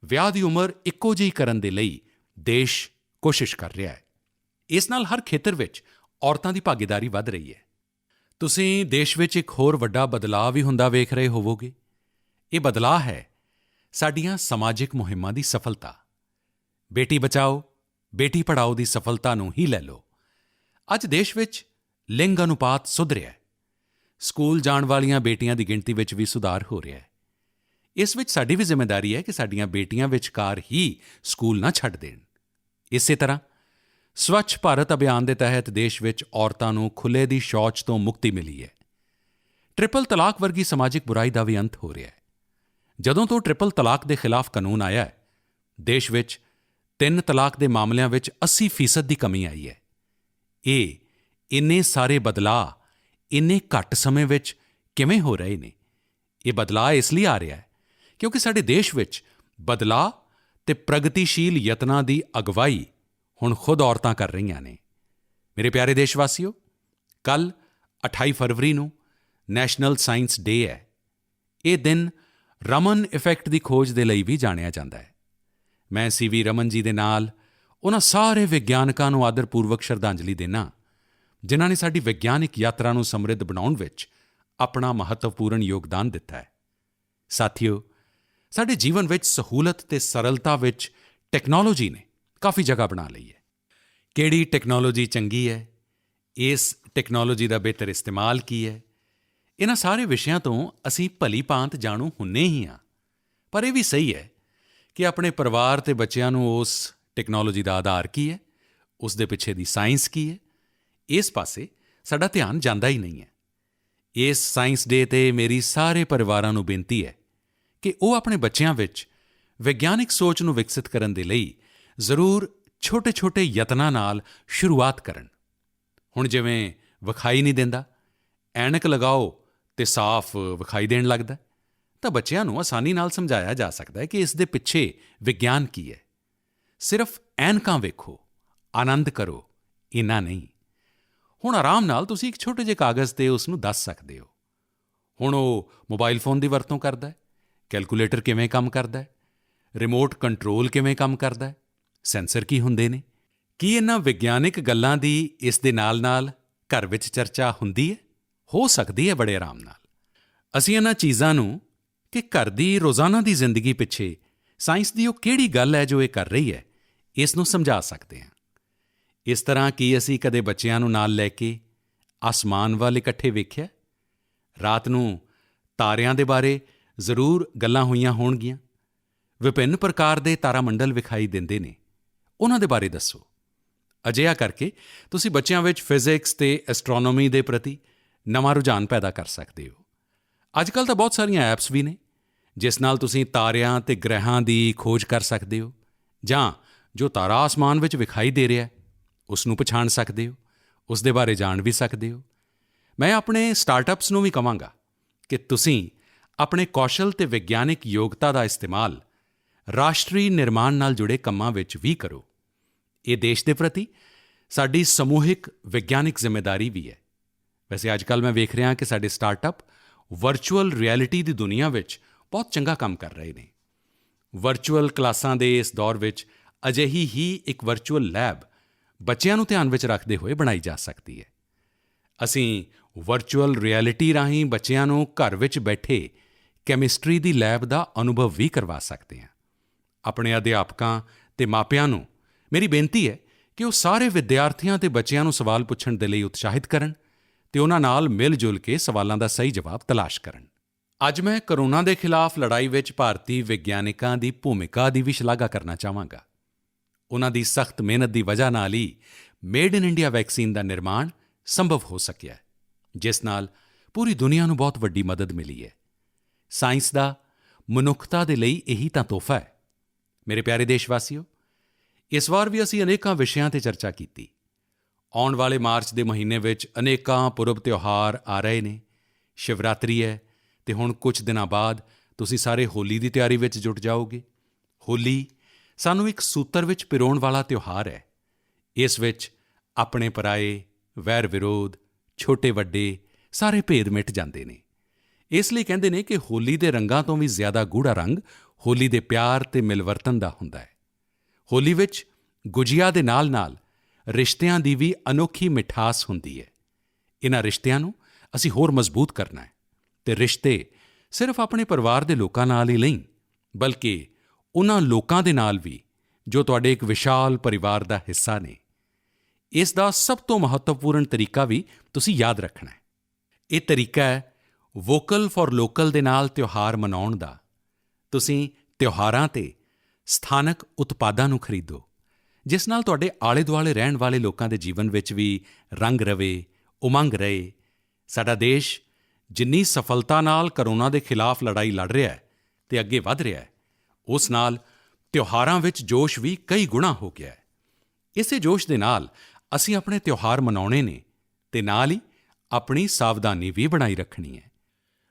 ਵਿਆਹ ਦੀ ਉਮਰ ਇੱਕੋ ਜਿਹੀ ਕਰਨ ਦੇ ਲਈ ਦੇਸ਼ ਕੋਸ਼ਿਸ਼ ਕਰ ਰਿਹਾ ਹੈ। ਇਸ ਨਾਲ ਹਰ ਖੇਤਰ ਵਿੱਚ ਔਰਤਾਂ ਦੀ ਭਾਗੀਦਾਰੀ ਵਧ ਰਹੀ ਹੈ। ਤੁਸੀਂ ਦੇਸ਼ ਵਿੱਚ ਇੱਕ ਹੋਰ ਵੱਡਾ ਬਦਲਾਅ ਵੀ ਹੁੰਦਾ ਵੇਖ ਰਹੇ ਹੋਵੋਗੇ। ਇਹ ਬਦਲਾਅ ਹੈ ਸਾਡੀਆਂ ਸਮਾਜਿਕ ਮੁਹਿੰਮਾਂ ਦੀ ਸਫਲਤਾ। ਬੇਟੀ ਬਚਾਓ, ਬੇਟੀ ਪੜ੍ਹਾਓ ਦੀ ਸਫਲਤਾ ਨੂੰ ਹੀ ਲੈ ਲਓ। ਅੱਜ ਦੇਸ਼ ਵਿੱਚ ਲਿੰਗ ਅਨੁਪਾਤ ਸੁਧਰ ਰਿਹਾ ਹੈ। ਸਕੂਲ ਜਾਣ ਵਾਲੀਆਂ ਬੇਟੀਆਂ ਦੀ ਗਿਣਤੀ ਵਿੱਚ ਵੀ ਸੁਧਾਰ ਹੋ ਰਿਹਾ ਹੈ। ਇਸ ਵਿੱਚ ਸਾਡੀ ਵੀ ਜ਼ਿੰਮੇਵਾਰੀ ਹੈ ਕਿ ਸਾਡੀਆਂ ਬੇਟੀਆਂ ਵਿਚਕਾਰ ਹੀ ਸਕੂਲ ਨਾ ਛੱਡ ਦੇਣ। ਇਸੇ ਤਰ੍ਹਾਂ ਸਵੱਛ ਭਾਰਤ ਅਭਿਆਨ ਦੇ ਤਹਿਤ ਦੇਸ਼ ਵਿੱਚ ਔਰਤਾਂ ਨੂੰ ਖੁੱਲ੍ਹੇ ਦੀ ਸ਼ੌਚ ਤੋਂ ਮੁਕਤੀ ਮਿਲੀ ਹੈ। ਟ੍ਰਿਪਲ ਤਲਾਕ ਵਰਗੀ ਸਮਾਜਿਕ ਬੁਰਾਈ ਦਾ ਵੀ ਅੰਤ ਹੋ ਰਿਹਾ ਹੈ। ਜਦੋਂ ਤੋਂ ਟ੍ਰਿਪਲ ਤਲਾਕ ਦੇ ਖਿਲਾਫ ਕਾਨੂੰਨ ਆਇਆ ਹੈ, ਦੇਸ਼ ਵਿੱਚ 3 ਤਲਾਕ ਦੇ ਮਾਮਲਿਆਂ ਵਿੱਚ 80% ਦੀ ਕਮੀ ਆਈ ਹੈ। ਇਹ ਇੰਨੇ ਸਾਰੇ ਬਦਲਾਅ ਇੰਨੇ ਘੱਟ ਸਮੇਂ ਵਿੱਚ ਕਿਵੇਂ ਹੋ ਰਹੇ ਨੇ? ਇਹ ਬਦਲਾਅ ਇਸ ਲਈ ਆ ਰਿਹਾ ਹੈ ਕਿਉਂਕਿ ਸਾਡੇ ਦੇਸ਼ ਵਿੱਚ ਬਦਲਾਅ ਤੇ ਪ੍ਰਗਤੀਸ਼ੀਲ ਯਤਨਾਂ ਦੀ ਅਗਵਾਈ ਹੁਣ ਖੁਦ ਔਰਤਾਂ ਕਰ ਰਹੀਆਂ ਨੇ। ਮੇਰੇ ਪਿਆਰੇ ਦੇਸ਼ਵਾਸੀਓ, ਕੱਲ੍ਹ 28 ਫਰਵਰੀ ਨੂੰ ਨੈਸ਼ਨਲ ਸਾਇੰਸ ਡੇ ਹੈ। ਇਹ ਦਿਨ ਰਮਨ ਇਫੈਕਟ ਦੀ ਖੋਜ ਦੇ ਲਈ ਵੀ ਜਾਣਿਆ ਜਾਂਦਾ ਹੈ। ਮੈਂ ਸੀ.ਵੀ. ਰਮਨ ਜੀ ਦੇ ਨਾਲ ਉਹਨਾਂ ਸਾਰੇ ਵਿਗਿਆਨਕਾਂ ਨੂੰ ਆਦਰਪੂਰਵਕ ਸ਼ਰਧਾਂਜਲੀ ਦਿੰਦਾ ਜਿਨ੍ਹਾਂ ਨੇ ਸਾਡੀ ਵਿਗਿਆਨਕ ਯਾਤਰਾ ਨੂੰ ਸਮਰਿੱਧ ਬਣਾਉਣ ਵਿੱਚ ਆਪਣਾ ਮਹੱਤਵਪੂਰਨ ਯੋਗਦਾਨ ਦਿੱਤਾ ਹੈ। ਸਾਥੀਓ, ਸਾਡੇ ਜੀਵਨ ਵਿੱਚ ਸਹੂਲਤ ਤੇ ਸਰਲਤਾ ਵਿੱਚ ਟੈਕਨੋਲੋਜੀ ਨੇ ਕਾਫੀ ਜਗ੍ਹਾ ਬਣਾ ਲਈ ਹੈ। ਕਿਹੜੀ ਟੈਕਨੋਲੋਜੀ ਚੰਗੀ ਹੈ? ਇਸ ਟੈਕਨੋਲੋਜੀ ਦਾ ਬਿਹਤਰ ਇਸਤੇਮਾਲ ਕੀ ਹੈ? ਇਨ੍ਹਾਂ ਸਾਰੇ ਵਿਸ਼ਿਆਂ ਤੋਂ ਅਸੀਂ ਭਲੀ ਭਾਂਤ ਜਾਣੂ ਹੁੰਦੇ ਹੀ ਹਾਂ। ਪਰ ਇਹ ਵੀ ਸਹੀ ਹੈ ਕਿ ਆਪਣੇ ਪਰਿਵਾਰ ਤੇ ਬੱਚਿਆਂ ਨੂੰ ਉਸ ਟੈਕਨੋਲੋਜੀ ਦਾ ਆਧਾਰ ਕੀ ਹੈ, ਉਸ ਦੇ ਪਿੱਛੇ ਦੀ ਸਾਇੰਸ ਕੀ ਹੈ, ਇਸ ਪਾਸੇ ਸਾਡਾ ਧਿਆਨ ਜਾਂਦਾ ਹੀ ਨਹੀਂ ਹੈ। ਇਸ ਸਾਇੰਸ ਡੇ 'ਤੇ ਮੇਰੀ ਸਾਰੇ ਪਰਿਵਾਰਾਂ ਨੂੰ ਬੇਨਤੀ ਹੈ ਕਿ ਉਹ ਆਪਣੇ ਬੱਚਿਆਂ ਵਿੱਚ ਵਿਗਿਆਨਕ ਸੋਚ ਨੂੰ ਵਿਕਸਿਤ ਕਰਨ ਦੇ ਲਈ ਜ਼ਰੂਰ ਛੋਟੇ-ਛੋਟੇ ਯਤਨਾਂ ਨਾਲ ਸ਼ੁਰੂਆਤ ਕਰਨ। ਹੁਣ ਜਿਵੇਂ ਵਿਖਾਈ ਨਹੀਂ ਦਿੰਦਾ, ਐਨਕ ਲਗਾਓ ਤੇ ਸਾਫ਼ ਵਿਖਾਈ ਦੇਣ ਲੱਗਦਾ, ਤਾਂ ਬੱਚਿਆਂ ਨੂੰ ਆਸਾਨੀ ਨਾਲ ਸਮਝਾਇਆ ਜਾ ਸਕਦਾ ਹੈ ਕਿ ਇਸ ਦੇ ਪਿੱਛੇ ਵਿਗਿਆਨ ਕੀ ਹੈ। ਸਿਰਫ ਐਨਕਾਂ ਵੇਖੋ, ਆਨੰਦ ਕਰੋ, ਇੰਨਾ ਨਹੀਂ। ਹੁਣ ਆਰਾਮ ਨਾਲ ਤੁਸੀਂ ਇੱਕ ਛੋਟੇ ਜਿਹੇ ਕਾਗਜ਼ 'ਤੇ ਉਸ ਨੂੰ ਦੱਸ ਸਕਦੇ ਹੋ। ਹੁਣ ਉਹ ਮੋਬਾਈਲ ਫੋਨ ਦੀ ਵਰਤੋਂ ਕਰਦਾ ਹੈ, ਕੈਲਕੂਲੇਟਰ ਕਿਵੇਂ ਕੰਮ ਕਰਦਾ ਹੈ, ਰਿਮੋਟ ਕੰਟਰੋਲ ਕਿਵੇਂ ਕੰਮ ਕਰਦਾ ਹੈ, ਸੈਂਸਰ ਕੀ ਹੁੰਦੇ ਨੇ। ਕੀ ਇਹਨਾਂ ਵਿਗਿਆਨਕ ਗੱਲਾਂ ਦੀ ਇਸ ਦੇ ਨਾਲ-ਨਾਲ ਘਰ ਵਿੱਚ ਚਰਚਾ ਹੁੰਦੀ ਹੈ? ਹੋ ਸਕਦੀ ਹੈ ਬੜੇ ਆਰਾਮ ਨਾਲ। ਅਸੀਂ ਇਹਨਾਂ ਚੀਜ਼ਾਂ ਨੂੰ ਕਿ ਘਰ ਦੀ ਰੋਜ਼ਾਨਾ ਦੀ ਜ਼ਿੰਦਗੀ ਪਿੱਛੇ ਸਾਇੰਸ ਦੀ ਉਹ ਕਿਹੜੀ ਗੱਲ ਹੈ ਜੋ ਇਹ ਕਰ ਰਹੀ ਹੈ, ਇਸ ਨੂੰ ਸਮਝਾ ਸਕਦੇ ਹਾਂ। ਇਸ ਤਰ੍ਹਾਂ ਕੀ ਅਸੀਂ ਕਦੇ ਬੱਚਿਆਂ ਨੂੰ ਨਾਲ ਲੈ ਕੇ ਆਸਮਾਨ ਵੱਲ ਇਕੱਠੇ ਵੇਖਿਆ? ਰਾਤ ਨੂੰ ਤਾਰਿਆਂ ਦੇ ਬਾਰੇ ਜ਼ਰੂਰ ਗੱਲਾਂ ਹੋਈਆਂ ਹੋਣਗੀਆਂ। ਵਿਭਿੰਨ ਪ੍ਰਕਾਰ ਦੇ ਤਾਰਾ ਮੰਡਲ ਵਿਖਾਈ ਦਿੰਦੇ ਨੇ, ਉਹਨਾਂ ਦੇ ਬਾਰੇ ਦੱਸੋ। ਅਜਿਹਾ ਕਰਕੇ ਤੁਸੀਂ ਬੱਚਿਆਂ ਵਿੱਚ ਫਿਜ਼ਿਕਸ ਤੇ ਐਸਟ੍ਰੋਨੋਮੀ ਦੇ ਪ੍ਰਤੀ ਨਵਾਂ ਰੁਝਾਨ ਪੈਦਾ ਕਰ ਸਕਦੇ ਹੋ। ਅੱਜ ਕੱਲ੍ਹ ਤਾਂ ਬਹੁਤ ਸਾਰੀਆਂ ਐਪਸ ਵੀ ਨੇ ਜਿਸ ਨਾਲ ਤੁਸੀਂ ਤਾਰਿਆਂ ਤੇ ਗ੍ਰਹਿਆਂ ਦੀ ਖੋਜ ਕਰ ਸਕਦੇ ਹੋ, ਜਾਂ ਜੋ ਤਾਰਾ ਆਸਮਾਨ ਵਿੱਚ ਵਿਖਾਈ ਦੇ ਰਿਹਾ ਉਸ ਨੂੰ ਪਛਾਣ ਸਕਦੇ ਹੋ, ਉਸ ਦੇ ਬਾਰੇ ਜਾਣ ਵੀ ਸਕਦੇ ਹੋ। ਮੈਂ ਆਪਣੇ ਸਟਾਰਟਅਪਸ ਨੂੰ ਵੀ ਕਹਾਂਗਾ ਕਿ ਤੁਸੀਂ ਆਪਣੇ ਕੌਸ਼ਲ ਤੇ ਵਿਗਿਆਨਕ ਯੋਗਤਾ ਦਾ ਇਸਤੇਮਾਲ ਰਾਸ਼ਟਰੀ ਨਿਰਮਾਣ ਨਾਲ ਜੁੜੇ ਕੰਮਾਂ ਵਿੱਚ ਵੀ ਕਰੋ। ਇਹ ਦੇਸ਼ ਦੇ ਪ੍ਰਤੀ ਸਾਡੀ ਸਮੂਹਿਕ ਵਿਗਿਆਨਕ ਜ਼ਿੰਮੇਵਾਰੀ ਵੀ ਹੈ। ਵੈਸੇ ਅੱਜ ਕੱਲ੍ਹ ਮੈਂ ਵੇਖ ਰਿਹਾ ਕਿ ਸਾਡੇ ਸਟਾਰਟਅਪ ਵਰਚੁਅਲ ਰਿਐਲਿਟੀ ਦੀ ਦੁਨੀਆ ਵਿੱਚ ਬਹੁਤ ਚੰਗਾ ਕੰਮ ਕਰ ਰਹੇ ਨੇ। ਵਰਚੁਅਲ ਕਲਾਸਾਂ ਦੇ ਇਸ ਦੌਰ ਵਿੱਚ ਅਜਿਹੀ ਹੀ ਇੱਕ ਵਰਚੁਅਲ ਲੈਬ ਬੱਚਿਆਂ ਨੂੰ ਧਿਆਨ ਵਿੱਚ ਰੱਖਦੇ ਹੋਏ ਬਣਾਈ ਜਾ ਸਕਦੀ ਹੈ। ਅਸੀਂ ਵਰਚੁਅਲ ਰਿਐਲਿਟੀ ਰਾਹੀਂ ਬੱਚਿਆਂ ਨੂੰ ਘਰ ਵਿੱਚ ਬੈਠੇ ਕੈਮਿਸਟਰੀ ਦੀ ਲੈਬ ਦਾ ਅਨੁਭਵ ਵੀ ਕਰਵਾ ਸਕਦੇ ਹਾਂ। ਆਪਣੇ ਅਧਿਆਪਕਾਂ ਅਤੇ ਮਾਪਿਆਂ ਨੂੰ ਮੇਰੀ ਬੇਨਤੀ ਹੈ ਕਿ ਉਹ ਸਾਰੇ ਵਿਦਿਆਰਥੀਆਂ ਅਤੇ ਬੱਚਿਆਂ ਨੂੰ ਸਵਾਲ ਪੁੱਛਣ ਦੇ ਲਈ ਉਤਸ਼ਾਹਿਤ ਕਰਨ ਅਤੇ ਉਹਨਾਂ ਨਾਲ ਮਿਲ-ਜੁਲ ਕੇ ਸਵਾਲਾਂ ਦਾ ਸਹੀ ਜਵਾਬ ਤਲਾਸ਼ ਕਰਨ। ਅੱਜ ਮੈਂ ਕੋਰੋਨਾ ਦੇ ਖਿਲਾਫ ਲੜਾਈ ਵਿੱਚ ਭਾਰਤੀ ਵਿਗਿਆਨਕਾਂ ਦੀ ਭੂਮਿਕਾ ਦੀ ਵੀ ਸ਼ਲਾਘਾ ਕਰਨਾ ਚਾਹਾਂਗਾ। ਉਨ੍ਹਾਂ ਦੀ ਸਖਤ ਮਿਹਨਤ ਦੀ ਵਜ੍ਹਾ ਨਾਲ ਹੀ ਮੇਡ ਇਨ ਇੰਡੀਆ ਵੈਕਸੀਨ ਦਾ ਨਿਰਮਾਣ ਸੰਭਵ ਹੋ ਸਕਿਆ, ਜਿਸ ਨਾਲ ਪੂਰੀ ਦੁਨੀਆ ਨੂੰ ਬਹੁਤ ਵੱਡੀ ਮਦਦ ਮਿਲੀ ਹੈ। ਸਾਇੰਸ ਦਾ ਮਨੁੱਖਤਾ ਦੇ ਲਈ ਇਹੀ ਤਾਂ ਤੋਹਫ਼ਾ ਹੈ। ਮੇਰੇ ਪਿਆਰੇ ਦੇਸ਼ਵਾਸੀਓ, ਇਸ ਵਾਰ ਵੀ ਅਸੀਂ ਅਨੇਕਾਂ ਵਿਸ਼ਿਆਂ 'ਤੇ ਚਰਚਾ ਕੀਤੀ। ਆਉਣ ਵਾਲੇ ਮਾਰਚ ਦੇ ਮਹੀਨੇ ਵਿੱਚ ਅਨੇਕਾਂ ਪੁਰਬ ਤਿਉਹਾਰ ਆ ਰਹੇ ਨੇ। ਸ਼ਿਵਰਾਤਰੀ ਹੈ ਅਤੇ ਹੁਣ ਕੁਝ ਦਿਨਾਂ ਬਾਅਦ ਤੁਸੀਂ ਸਾਰੇ ਹੋਲੀ ਦੀ ਤਿਆਰੀ ਵਿੱਚ ਜੁਟ ਜਾਓਗੇ। ਹੋਲੀ ਸਾਨੂੰ ਇੱਕ ਸੂਤਰ ਵਿੱਚ ਪਿਰੋਣ ਵਾਲਾ ਤਿਉਹਾਰ ਹੈ। ਇਸ ਵਿੱਚ ਆਪਣੇ ਪਰਾਏ, ਵੈਰ ਵਿਰੋਧ, ਛੋਟੇ ਵੱਡੇ ਸਾਰੇ ਭੇਦ ਮਿਟ ਜਾਂਦੇ ਨੇ। ਇਸ ਲਈ ਕਹਿੰਦੇ ਨੇ ਕਿ ਹੋਲੀ ਦੇ ਰੰਗਾਂ ਤੋਂ ਵੀ ਜ਼ਿਆਦਾ ਗੂੜ੍ਹਾ ਰੰਗ ਹੋਲੀ ਦੇ ਪਿਆਰ ਅਤੇ ਮਿਲਵਰਤਨ ਦਾ ਹੁੰਦਾ ਹੈ। ਹੋਲੀ ਵਿੱਚ ਗੁਜੀਆ ਦੇ ਨਾਲ-ਨਾਲ ਰਿਸ਼ਤਿਆਂ ਦੀ ਵੀ ਅਨੋਖੀ ਮਿਠਾਸ ਹੁੰਦੀ ਹੈ। ਇਨ੍ਹਾਂ ਰਿਸ਼ਤਿਆਂ ਨੂੰ ਅਸੀਂ ਹੋਰ ਮਜ਼ਬੂਤ ਕਰਨਾ ਹੈ ਅਤੇ ਰਿਸ਼ਤੇ ਸਿਰਫ ਆਪਣੇ ਪਰਿਵਾਰ ਦੇ ਲੋਕਾਂ ਨਾਲ ਹੀ ਨਹੀਂ, ਬਲਕਿ ਉਨ੍ਹਾਂ ਲੋਕਾਂ ਦੇ ਨਾਲ ਵੀ ਜੋ ਤੁਹਾਡੇ ਇੱਕ ਵਿਸ਼ਾਲ ਪਰਿਵਾਰ ਦਾ ਹਿੱਸਾ ਨੇ। ਇਸ ਦਾ ਸਭ ਤੋਂ ਮਹੱਤਵਪੂਰਨ ਤਰੀਕਾ ਵੀ ਤੁਸੀਂ ਯਾਦ ਰੱਖਣਾ ਹੈ। ਇਹ ਤਰੀਕਾ ਹੈ ਵੋਕਲ ਫਾਰ ਲੋਕਲ ਦੇ ਨਾਲ ਤਿਉਹਾਰ ਮਨਾਉਣ ਦਾ। ਤੁਸੀਂ ਤਿਉਹਾਰਾਂ 'ਤੇ ਸਥਾਨਕ ਉਤਪਾਦਾਂ ਨੂੰ ਖਰੀਦੋ, ਜਿਸ ਨਾਲ ਤੁਹਾਡੇ ਆਲੇ-ਦੁਆਲੇ ਰਹਿਣ ਵਾਲੇ ਲੋਕਾਂ ਦੇ ਜੀਵਨ ਵਿੱਚ ਵੀ ਰੰਗ ਰਵੇ, ਉਮੰਗ ਰਹੇ। ਸਾਡਾ ਦੇਸ਼ ਜਿੰਨੀ ਸਫਲਤਾ ਨਾਲ ਕੋਰੋਨਾ ਦੇ ਖਿਲਾਫ ਲੜਾਈ ਲੜ ਰਿਹਾ ਹੈ ਅਤੇ ਅੱਗੇ ਵਧ ਰਿਹਾ ਹੈ, ਉਸ ਨਾਲ ਤਿਉਹਾਰਾਂ ਵਿੱਚ ਜੋਸ਼ ਵੀ ਕਈ ਗੁਣਾ ਹੋ ਗਿਆ ਹੈ। ਇਸੇ ਜੋਸ਼ ਦੇ ਨਾਲ ਅਸੀਂ ਆਪਣੇ ਤਿਉਹਾਰ ਮਨਾਉਣੇ ਨੇ ਅਤੇ ਨਾਲ ਹੀ ਆਪਣੀ ਸਾਵਧਾਨੀ ਵੀ ਬਣਾਈ ਰੱਖਣੀ ਹੈ।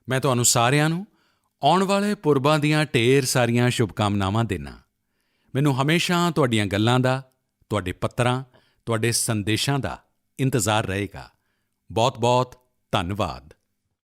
ਮੈਂ ਤੁਹਾਨੂੰ ਸਾਰਿਆਂ ਨੂੰ ਆਉਣ ਵਾਲੇ ਪੁਰਬਾਂ ਦੀਆਂ ਢੇਰ ਸਾਰੀਆਂ ਸ਼ੁਭਕਾਮਨਾਵਾਂ ਦਿੰਦਾ। ਮੈਨੂੰ ਹਮੇਸ਼ਾ ਤੁਹਾਡੀਆਂ ਗੱਲਾਂ ਦਾ, ਤੁਹਾਡੇ ਪੱਤਰਾਂ, ਤੁਹਾਡੇ ਸੰਦੇਸ਼ਾਂ ਦਾ ਇੰਤਜ਼ਾਰ ਰਹੇਗਾ। ਬਹੁਤ-ਬਹੁਤ ਧੰਨਵਾਦ।